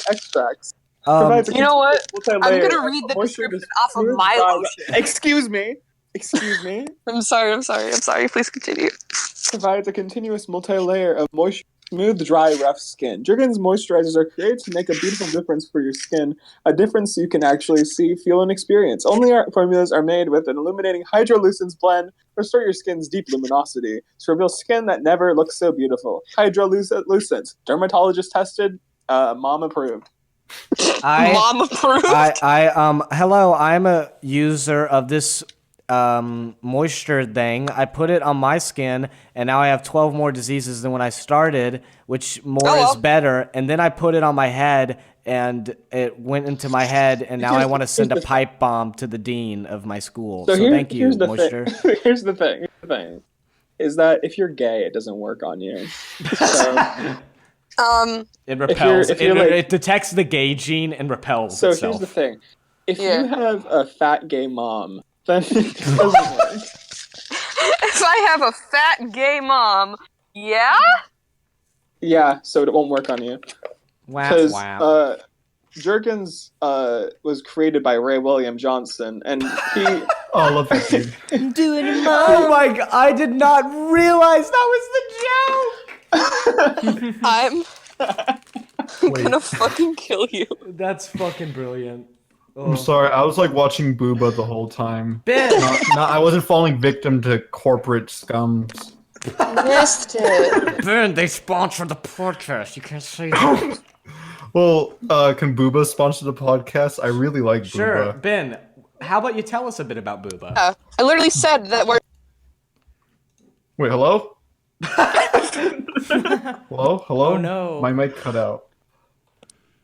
extracts. You know what? I'm gonna read the description off of my lotion. Excuse me. I'm sorry. Please continue. Provides a continuous multi-layer of moisture. Smooth, dry, rough skin. Jergens moisturizers are created to make a beautiful difference for your skin, a difference you can actually see, feel, and experience. Only our formulas are made with an illuminating hydrolucence blend to restore your skin's deep luminosity to reveal skin that never looks so beautiful. Hydrolucence, dermatologist tested, mom approved. Mom approved. Hello, I'm a user of this moisture thing. I put it on my skin, and now I have 12 more diseases than when I started, which is better. And then I put it on my head, and it went into my head, and now I want to send a pipe bomb to the dean of my school. So thank you, moisture. Here's the thing. Is that if you're gay, it doesn't work on you. So, It repels. if you're It detects the gay gene and repels So itself. here's the thing: if Yeah. you have a fat gay mom, then it doesn't work. If I have a fat gay mom, yeah? Yeah, so it won't work on you. Wow, Because wow. Jergens was created by Ray William Johnson, and he. Oh, I love that dude. I'm doing it, Oh my god, I did not realize that was the joke! I'm Wait, gonna fucking kill you. That's fucking brilliant. Oh. I'm sorry. I was like watching Booba the whole time. Ben! I wasn't falling victim to corporate scums. Missed it. Ben, they sponsored the podcast. You can't say that. Well, can Booba sponsor the podcast? I really like Sure, Booba. Ben, how about you tell us a bit about Booba? I literally said that we're. Wait, hello? Hello? Hello? Oh, no. My mic cut out.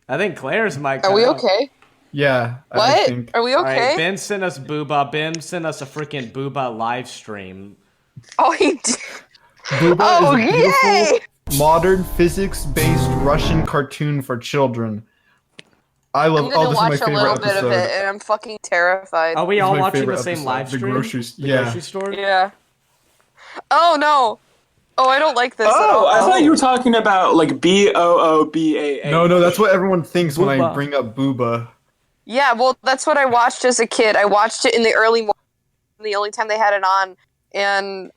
I think Claire's mic. Are we cut out. okay? Yeah. I What? think. Are we All right, okay? Ben sent us Booba. Ben sent us a freaking Booba live stream. Oh, he did. Booba Oh, is a beautiful, yay! modern, physics-based Russian cartoon for children. I love. I'm gonna This watch is my a favorite little bit episode. of it, and I'm fucking terrified. Are we This is all my watching the favorite same episode, live the stream? grocery Store? Yeah. Oh no. Oh, I don't like this at all. Oh, I thought you were talking about like BOOBAA. No, that's what everyone thinks when I Booba. bring up Booba. Yeah, well, that's what I watched as a kid. I watched it in the early morning, the only time they had it on, and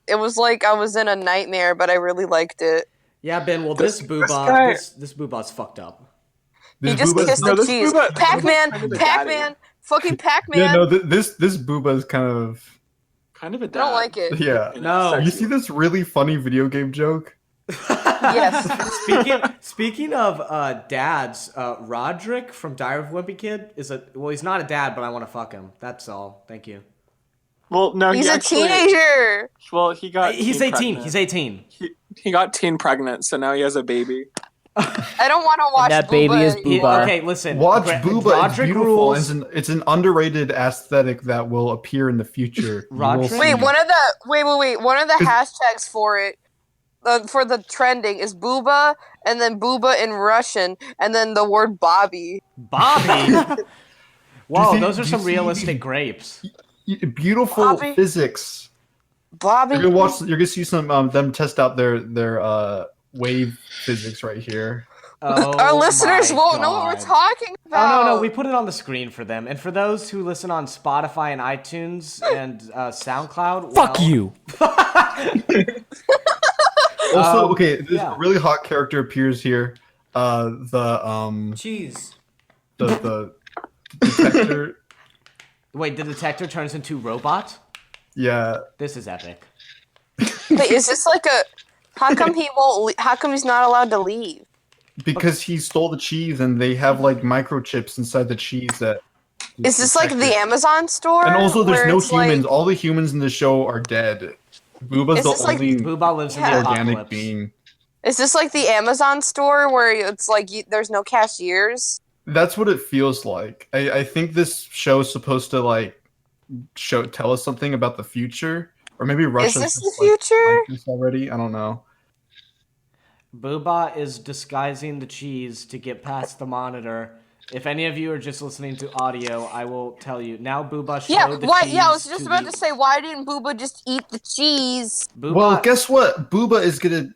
it was like I was in a nightmare, but I really liked it. Yeah, Ben. Well, this This Booba, guy- this Booba's fucked up. He This just Booba's kissed not- the cheese. Booba- Pac-Man, Booba's kind of a Pac-Man, daddy. fucking Pac-Man. Yeah, no, this Booba is kind of Kind of a I dad. don't like it. yeah. No. You see this really funny video game joke? Yes. Speaking of dads, Roderick from Diary of a Wimpy Kid is he's not a dad, but I want to fuck him. That's all. Thank you. Well, no, He's he a actually, teenager. Well, he got. He's teen 18. pregnant. He's 18. He got teen pregnant, so now he has a baby. I don't want to watch that baby Booba. is Booba. Okay, listen. Watch Gra- Booba. It's Roderick beautiful. rules. It's an underrated aesthetic that will appear in the future. You will Roderick? see. Wait, one of the hashtags for it, for the trending is Booba, and then Booba in Russian, and then the word Bobby. Bobby. Whoa, see- those are do you some see realistic these- grapes. Beautiful Bobby? physics. Bobby. You're gonna see some them test out their wave physics right here. Oh, Our listeners my won't know what we're God. talking Oh about. no, we put it on the screen for them, and for those who listen on Spotify and iTunes and SoundCloud. Fuck well, you. Also, okay, this yeah. really hot character appears here. The Cheese. the detector. Wait, the detector turns into robot. Yeah, This is epic. Wait, is this like a? How come he won't? How come he's not allowed to leave? because he stole the cheese, and they have like microchips inside the cheese that. Is this like the Amazon store? And also, there's where no it's humans. like- All the humans in the show are dead. Booba's Is the this like- only Booba lives in Yeah. the organic apocalypse. being. Is this like the Amazon store where it's like there's no cashiers? That's what it feels like. I think this show is supposed to like tell us something about the future, or maybe Russia. this the future? This already? I don't know. Booba is disguising the cheese to get past the monitor. If any of you are just listening to audio, I will tell you. Now Booba showed Yeah, the why? cheese Yeah, I was just to about the- to say, why didn't Booba just eat the cheese? Booba... Well, guess what? Booba is gonna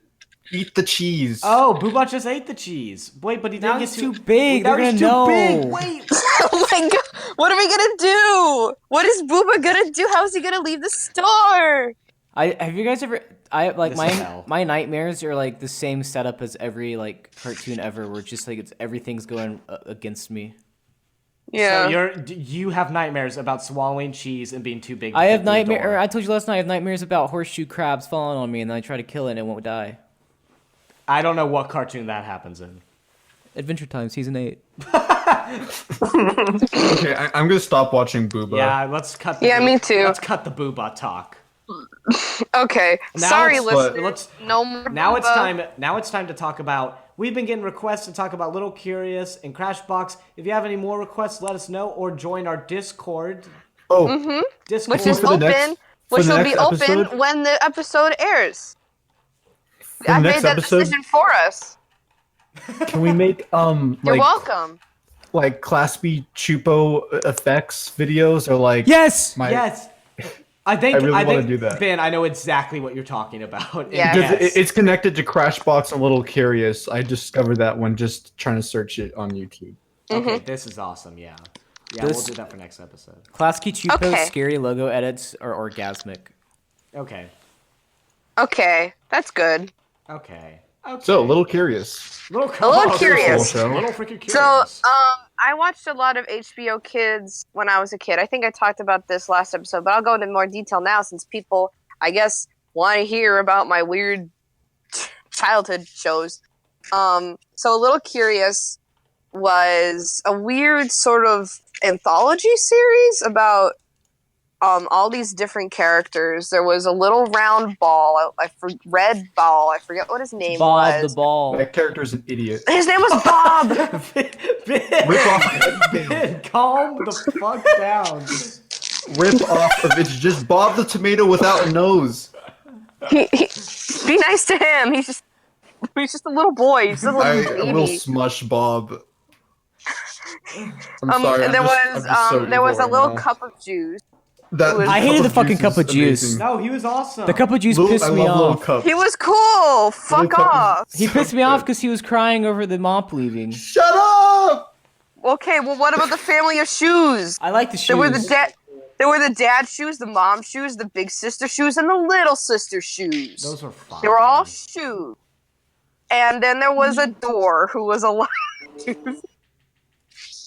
eat the cheese. Oh, Booba just ate the cheese. Wait, but he didn't Now get it's too big. Now They're he's gonna too big. know. Wait. Oh my god! What are we gonna do? What is Booba gonna do? How is he gonna leave the store? Have you guys ever? I like This is hell. my nightmares are like the same setup as every like cartoon ever, where it's just like everything's going against me. Yeah. So you have nightmares about swallowing cheese and being too big. To I fit have through the door. nightmare. I told you last night. I have nightmares about horseshoe crabs falling on me, and then I try to kill it and it won't die. I don't know what cartoon that happens in. Adventure Time season 8. Okay, I'm gonna stop watching Booba. Yeah, let's cut. Yeah, me too. Let's cut the Booba talk. Okay. Now Sorry, it's- listeners. let's- No more. Now it's Booba. time. Now it's time to talk about. We've been getting requests to talk about Little Curious and Crashbox. If you have any more requests, let us know or join our Discord. Oh, Discord. Which is For the open. next- for Which the will be next open episode? when the episode airs. the I next made that episode- decision for us. Can we make You're welcome. like Class B Chupo effects videos or like Yes. Yes. I think I really wanna think, do that. Ben, I know exactly what you're talking about. Yeah. because Yes. it's connected to Crashbox and a little curious. I discovered that when just trying to search it on YouTube. Okay, this is awesome. Yeah. Yeah, we'll This- do that for next episode. Klasky Chupo's Okay. scary logo edits are orgasmic. Okay. Okay, that's good. Okay. So a little curious. A little curious. Show. Little freaking curious. So, I watched a lot of HBO Kids when I was a kid. I think I talked about this last episode, but I'll go into more detail now since people, I guess, want to hear about my weird childhood shows. So, A Little Curious was a weird sort of anthology series about all these different characters. There was a little round ball, red ball. I forget what his name Bob was. the ball. That character's an idiot. His name was Bob. Rip off, Ben, calm the fuck down. rip off of it's just Bob the tomato without a nose. Be nice to him. He's just a little boy. He's just a little I baby. will smush Bob. I'm sorry. And there I'm just so there was evil a little right now. cup of juice. That I hated cup the of fucking juice cup is of juice. amazing. No, he was awesome. The cup of juice Little- pissed I me love little off. cups. He was cool. Fuck cup is- off. He pissed me off because he was crying over the mop leaving. Shut up! Okay, well, what about the family of shoes? I like the shoes. There were the dad shoes, the mom shoes, the big sister shoes, and the little sister shoes. Those were fun. They were all shoes. And then there was a door who was alive.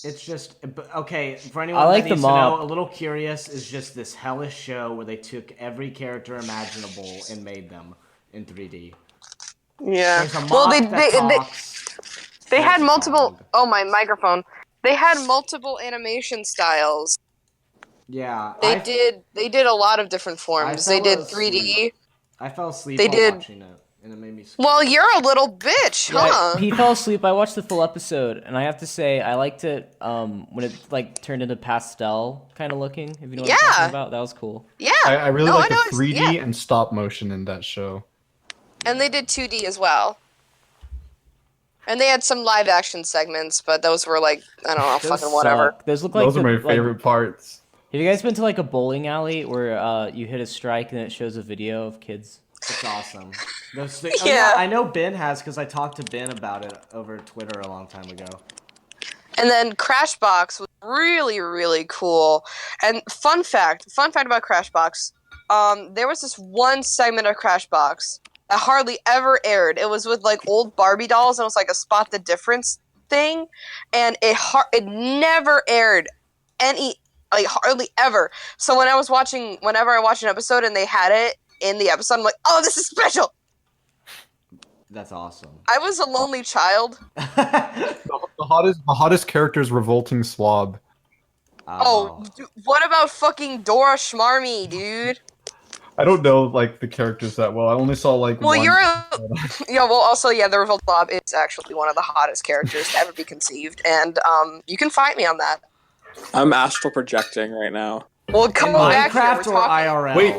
It's just okay for anyone I like that the needs to mop. know. A Little Curious is just this hellish show where they took every character imaginable and made them in 3D. Yeah. There's a Well, mop they that talks. had There's a multiple. dog. Oh, my microphone. They had multiple animation styles. Yeah, They did a lot of different forms. They fell did 3D. asleep. I fell asleep They while did- watching it, and it made me scared. Well, you're a little bitch, huh? He fell asleep. I watched the full episode, and I have to say, I liked it when it like turned into pastel kind of looking. If you know what I'm Yeah. talking about, that was cool. Yeah. I really No, like I the know 3D yeah. and stop motion in that show. And they did 2D as well. And they had some live action segments, but those were like, I don't know, Those fucking whatever. suck. Those look like Those are my like- favorite parts. Have you guys been to like a bowling alley where you hit a strike and it shows a video of kids? It's awesome. Those Yeah. I know Ben has because I talked to Ben about it over Twitter a long time ago. And then Crashbox was really, really cool. And fun fact about Crashbox, there was this one segment of Crashbox that hardly ever aired. It was with like old Barbie dolls, and it was like a spot the difference thing, and it never aired hardly ever. So whenever I watch an episode and they had it in the episode, I'm like, oh, this is special. That's awesome. I was a lonely child. The hottest character is Revolting Slob. Oh, what about fucking Dora Schmarmy, dude? I don't know like the characters that well. I only saw like Well, one. the Revolt Bob is actually one of the hottest characters to ever be conceived, and you can fight me on that. I'm astral projecting right now. Well, come In back here. We're Minecraft or talking. IRL? Wait.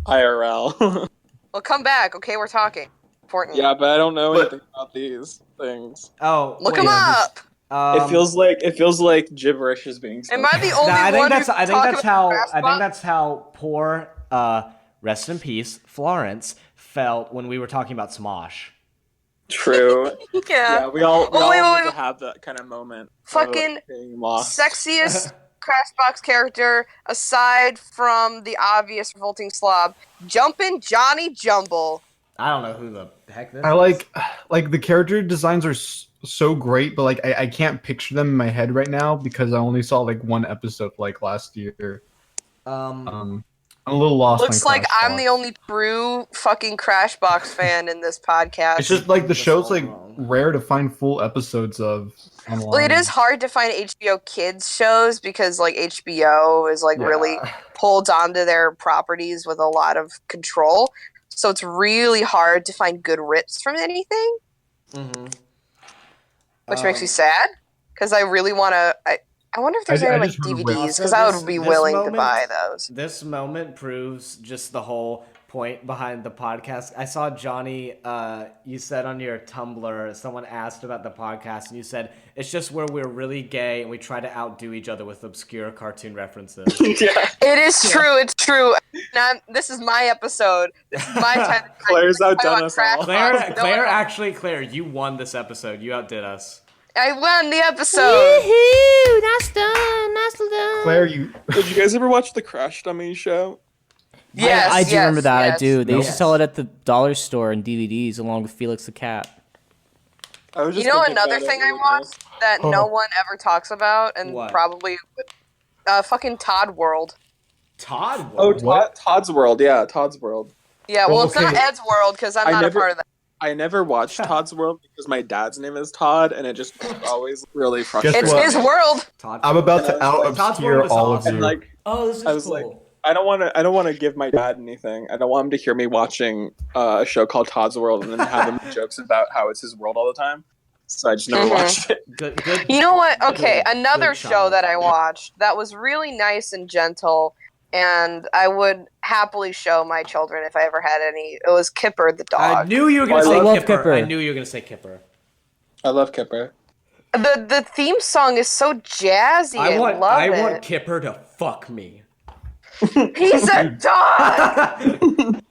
IRL. Well, come back. Okay, we're talking. Important. Yeah, but I don't know But- anything about these things. Oh, Look wait, him up. It feels like gibberish is being Am spoken. I the only I think one that's who's I think talking that's about how I Crashbox? think that's how poor rest in peace Florence felt when we were talking about Smosh. True. Yeah. Yeah, we all wait, need wait. to have that kind of moment. of Fucking being lost. Sexiest Crashbox character aside from the obvious revolting slob, Jumpin' Johnny Jumble. I don't know who the heck this I is. like the character designs are so great, but like I can't picture them in my head right now because I only saw like one episode like last year. I'm a little lost. Looks on like I'm Crashbox. the only true fucking Crashbox fan in this podcast. It's just like the That's show's all like wrong. rare to find full episodes of. Online. Well, it is hard to find HBO Kids shows because like HBO is like really pulled onto their properties with a lot of control. So it's really hard to find good rips from anything, Mm-hmm. which makes me sad because I really want to. I wonder if there's I any like just heard DVDs rips. because I Also, would be this willing to moment- buy those. This moment proves just the whole point behind the podcast. I saw Johnny, you said on your Tumblr, someone asked about the podcast, and you said, it's just where we're really gay and we try to outdo each other with obscure cartoon references. It is true. It's true. Now, this is my episode. This is my time. Claire's outdone us all. Claire, you won this episode. You outdid us. I won the episode. Woohoo! That's done. That's done. Claire, you. Did you guys ever watch the Crash Dummies show? Yes, I do remember that. yes. I do. They used to Yes. sell it at the dollar store in DVDs along with Felix the Cat. I was just You know thinking another about it thing the I other day. watched that no one ever talks about, and What? probably fucking Todd World. Todd? Oh, What? Todd's World. Yeah, Todd's World. Yeah, well, Well, it's not okay. Ed's World because I'm I not never- a part of that. I never watched Todd's World because my dad's name is Todd, and it just always really frustrated It's what? his world. Todd. I'm about to out Todd's obscure World is all of awesome. you. And like, Oh, this is I was cool. like, I don't want to give my dad anything. I don't want him to hear me watching a show called Todd's World and then have him make jokes about how it's his world all the time. So I just never Mhm. watched it. Good. You know what? Okay, another good show child. that I watched that was really nice and gentle, and I would happily show my children if I ever had any. It was Kipper the I dog. knew you were going I to say love Kipper. Kipper. I knew you were going to say Kipper. I love Kipper. The theme song is so jazzy. I love it. I want Kipper to fuck me. He's a dog.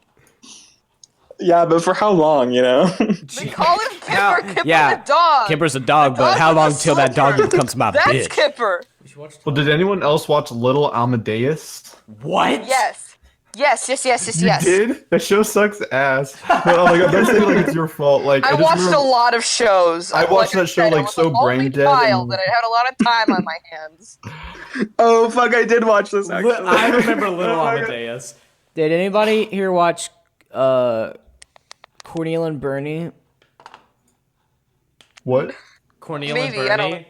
Yeah, but for how long, you know? We call him Kipper. Now- Kipper yeah, the dog. Kipper's a dog, The but dog how with long the till that dog silver. becomes my That's bitch? Kipper. Well, did anyone else watch Little Amadeus? What? Yes. Yes. You did? That show sucks ass. No, like, I'm not saying like it's your fault. Like I just watched remember- a lot of shows. I watched that show, said, I like, was so an only brain dead child and- that I had a lot of time on my hands. Oh, fuck, I did watch this, actually. I remember Little Oh my God. Amadeus. Did anybody here watch Corneal and Bernie? What? Corneal Maybe, and I don't Bernie.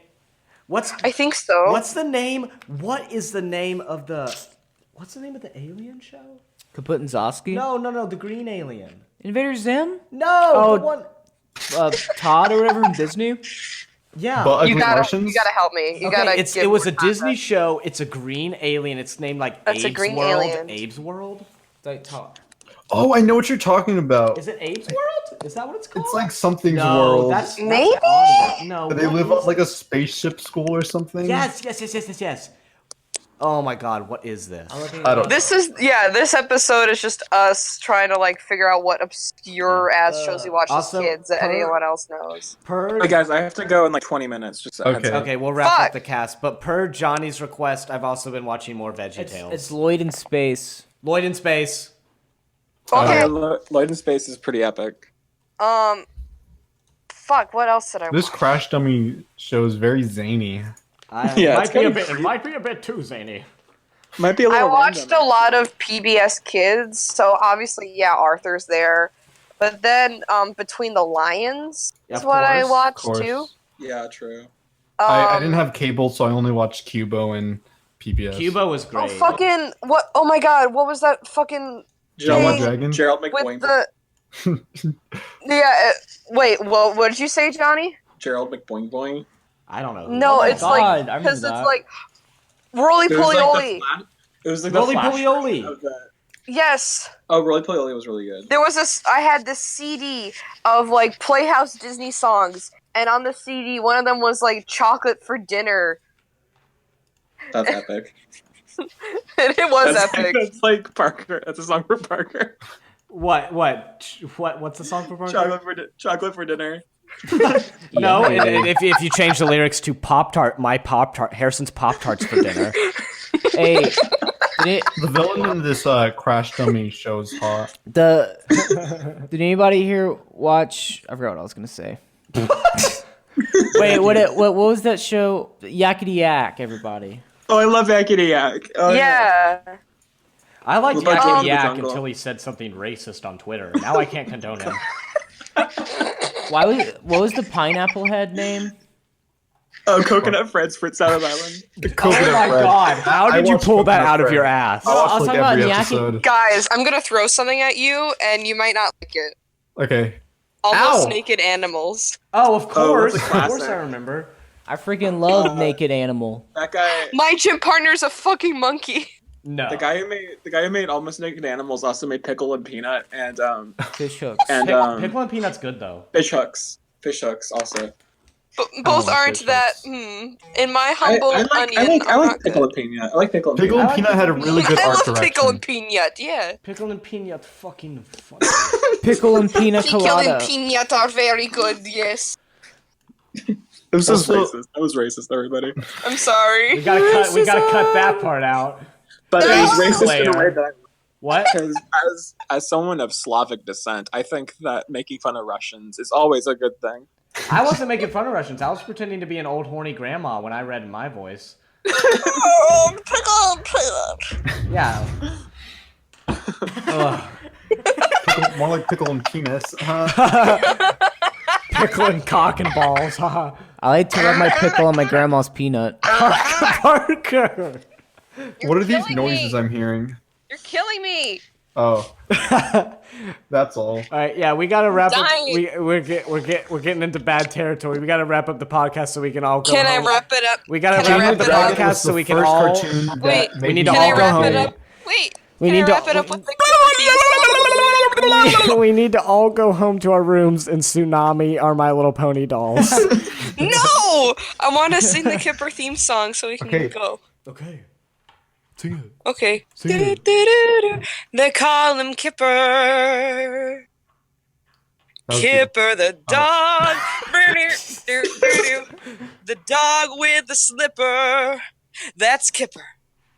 What's I think so. what's the name? What is the name of the? What's the name of the alien show? Kaput and Zosky? No, the green alien. Invader Zim? No, Oh. the one. Todd or whatever from Disney? Yeah. But you Ugly gotta Martians? help me. You Okay, gotta. it was a Disney show. It's a green alien. It's named like That's a Abe's green World. alien. Abe's World. Like, Oh, I know what you're talking about. is it Abe's World? Is that what it's called? It's like something's no, world. That's Maybe? odd. No. They what live is- on like a spaceship school or something. Yes. Oh my God, what is this? I don't. This episode is just us trying to like figure out what obscure ass shows we watch also, as kids that per- anyone else knows. Per Hey, guys, I have to go in like 20 minutes. Just a heads Okay. up. Okay, we'll wrap Fuck. up the cast. But per Johnny's request, I've also been watching more VeggieTales. It's Lloyd in Space. Lloyd in Space. Okay. Lloyd in Space is pretty epic. Fuck. What else did I This watch? Crash Dummy show is very zany. Yeah, it's kinda it might be a bit too zany. Might be a I little watched random, a lot of PBS Kids, so obviously, yeah, Arthur's there. But then, Between the Lions is Of what I course, watched course. too. Yeah, true. I didn't have cable, so I only watched Cubo and PBS. Cuba was Oh great. fucking what? Oh my God! What was that fucking Jello thing Dragon? Gerald with McBoing. the? Yeah. Wait. Well, what did you say, Johnny? Gerald McBoing Boing. I don't know. No, my it's God, like I remember because it's that. like Roly It was Poly like Oly. It was like Roly the Flash Poly Oly. version of the- Yes. Oh, Roly Poly Oly was really good. There was this. I had this CD of like Playhouse Disney songs, and on the CD, one of them was like "Chocolate for Dinner," That's epic. and it was That's epic. That's like Parker. That's a song for Parker. What's the song for Parker? Chocolate for dinner. No, Yeah. if you change the lyrics to Pop-Tart, my Pop-Tart, Harrison's Pop-Tarts for dinner. Hey, did The villain in this Crash Dummy show is hot. did anybody here watch? I forgot what I was gonna say. Wait, what was that show? Yakety Yak, everybody. Oh, I love Yakety Yak. Oh, Yeah. I liked What about Yak Joe in the Yak Jungle? until he said something racist on Twitter. Now I can't condone him. What was the pineapple head name? Oh, Coconut Fred's Fritz out of Island. The Oh Coconut my Bread. God! How I did you watched pull that Coconut out of Bread. your ass? I watched I was like talking every about Yakety- episode. Guys, I'm gonna throw something at you, and you might not like it. Okay. Almost Ow. Naked Animals. Oh, of Oh, course, that's a of course, classic. I remember. I freaking love Naked Animal. That guy. My gym partner's a fucking monkey. No. The guy who made Almost Naked Animals also made Pickle and Peanut and Fish hooks. Pickle and Peanut's good though. Fish hooks. Fish hooks also. But both like aren't fish that. hooks. In my humble I onion, like not Pickle good. and Peanut. I like Pickle and Pickle Peanut. and Peanut had a really good I art love direction. pickle and peanut. Yeah. Pickle and Peanut fucking funny. Pickle and pina Pickle and colada. peanut are very good. Yes. This is Also- racist. That was racist, everybody. I'm sorry. We gotta cut that part out. But it was racist in Slayer. a way that What? because as someone of Slavic descent, I think that making fun of Russians is always a good thing. I wasn't making fun of Russians. I was pretending to be an old horny grandma when I read in my voice. Pickle and peanut. Yeah. Ugh. More like pickle and penis. Huh? Pickle and cock and balls. Haha. I like to rub my pickle on my grandma's peanut. Parker. What are these killing noises me. I'm hearing? You're killing me. Oh, that's all. All right, yeah, we gotta wrap up. Dying. We're getting into bad territory. We gotta wrap up the podcast so we can all go Can I home. wap it up? We gotta Can I wrap up wrap the it up? podcast so we can First all. cartoon that Wait, made need to me Can I all go wrap home. it up? Wait. We Can need I to- wrap it up with the theme song? We need to all go home to our rooms and tsunami our My Little Pony dolls. No! I want to sing the Kipper theme song so we can Okay. go. Okay. Sing it. Okay. Sing it. Do-do-do-do. They call him Kipper. That was Kipper the dog. Do-do-do-do. The dog with the slipper. That's Kipper.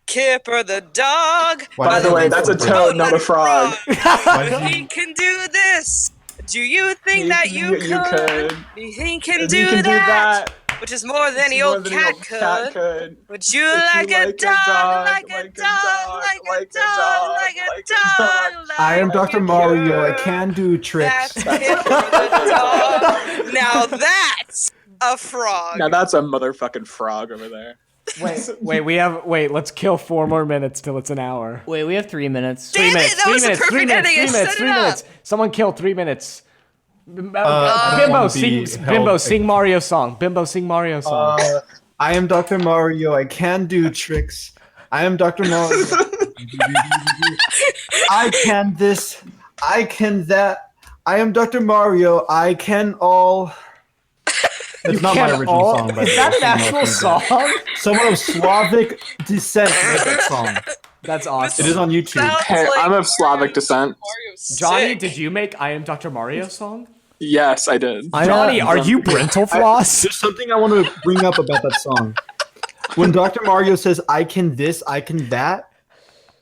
Kipper the dog. Why By did the way, you that's a say toad, not a frog. Why did He you- can do this. Do you think that you could? He can You do can that, which is more than the More old than cat the old could. Would you Would like you a dog, like a dog, like a dog, like a dog? I am like Dr. a Mario. I dog? can do tricks. That's Kipper the dog. Now that's a frog. Now that's a motherfucking frog over there. Wait, let's kill 4 more minutes till it's an hour. Wait, we have 3 minutes. Damn it, that was the perfect ending. I set it up. Someone kill 3 minutes. Bimbo, wanna sing, be Bimbo, held- sing Mario song. Bimbo, sing Mario song. I am Dr. Mario. I can do tricks. I am Dr. Mario. I can this. I can that. I am Dr. Mario. I can all. It's not my original song, but Is that an actual song? someone of Slavic descent made that song. That's awesome. It is on YouTube. Sounds Hey, like I'm of Slavic Mario- descent. Mario's Johnny, sick. did you make I Am Dr. Mario song? Yes, I did. Johnny, are you Brental Floss? There's something I want to bring up about that song. When Dr. Mario says, I can this, I can that,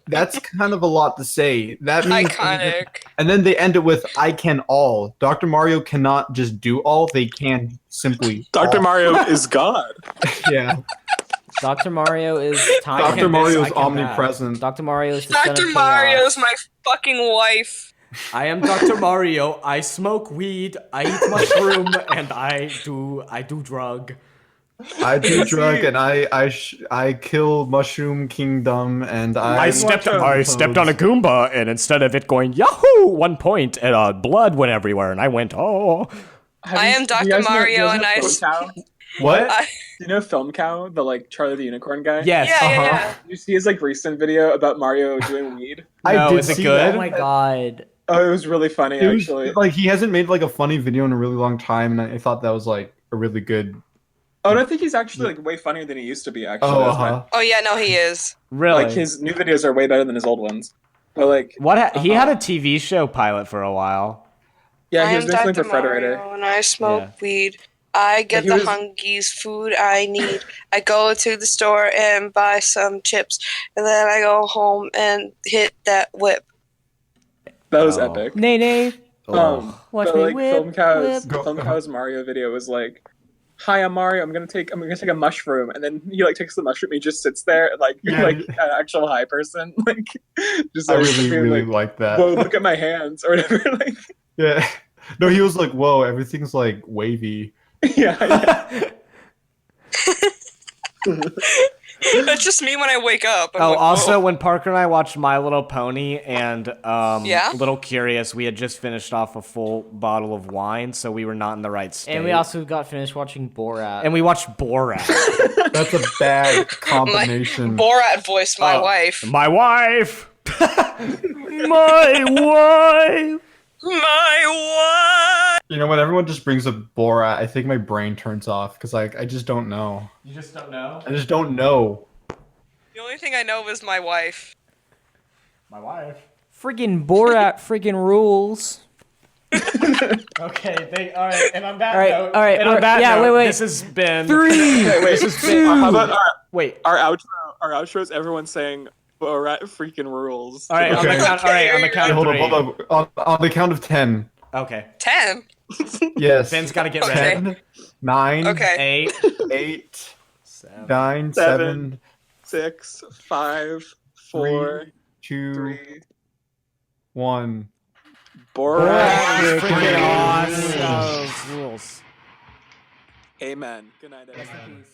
that's kind of a lot to say. That means, Iconic. and then they end it with, I can all. Dr. Mario cannot just do all, they can simply. Dr. all. Mario is God. Yeah. Dr. Mario is time. Dr. this, Mario I is can that. omnipresent. Dr. Mario is the son of Dr. chaos. Mario's my fucking wife. I am Dr. Mario. I smoke weed. I eat mushroom, and I do drug. I do drug and I kill Mushroom Kingdom and I stepped on a Goomba, and instead of it going Yahoo 1 point, and blood went everywhere, and I went oh. I am Dr. Mario and I. What? You know Film Cow, the like Charlie the Unicorn guy? Yes. Yeah. You see his like recent video about Mario doing weed? I No, did is it see good? Oh that. my god. Oh, it was really funny It was, actually. like he hasn't made like a funny video in a really long time, and I thought that was like a really good. Oh, and I think he's actually like way funnier than he used to be. Actually, Oh, That's my- uh-huh. Oh yeah, no, he is. Really? like his new videos are way better than his old ones. But like, He had a TV show pilot for a while. yeah, I he am was basically Dr. for Frederator. Mario and I smoke Yeah. weed. I get he the was- hungies food I need. I go to the store and buy some chips, and then I go home and hit that whip. That was Oh. epic. Nay, nay. Watch but me like whip, Film Cow's whip. Film Cow's Mario video was like, "Hi, I'm Mario. I'm gonna take a mushroom," and then he like takes the mushroom. He just sits there like Yeah. like an actual high person, like just I like, really being really like, like that. "Whoa, look at my hands" or whatever. Like, Yeah. No, he was like, "Whoa, everything's like wavy." yeah. That's just me when I wake up. I'm Oh, like, also, whoa. when Parker and I watched My Little Pony and Yeah? Little Curious, we had just finished off a full bottle of wine, so we were not in the right state. And we also got finished watching Borat. And we watched Borat. That's a bad combination. Borat voiced my wife. My wife! My wife! My wife! You know, when everyone just brings up Borat, I think my brain turns off because like I just don't know. You just don't know? I just don't know. The only thing I know is my wife. My wife. Friggin' Borat friggin' rules. Okay, alright, and on that All right, note, all right, and on that yeah, note, wait. this has been... 3, Wait, 2. how about Wait. our outro? Our outro is everyone saying Borat freaking rules. Alright, Okay. on the count, on the count of Hold three. up. On the count of 10. Okay. 10? Yes. Ben's gotta get Okay. ready. 10, 9, Okay. 8, 8, 7, 9, 7, 7, 6, 5, 4, 2, 3. 1. Borat. freaking awesome. Rules. Amen. Good night, everyone.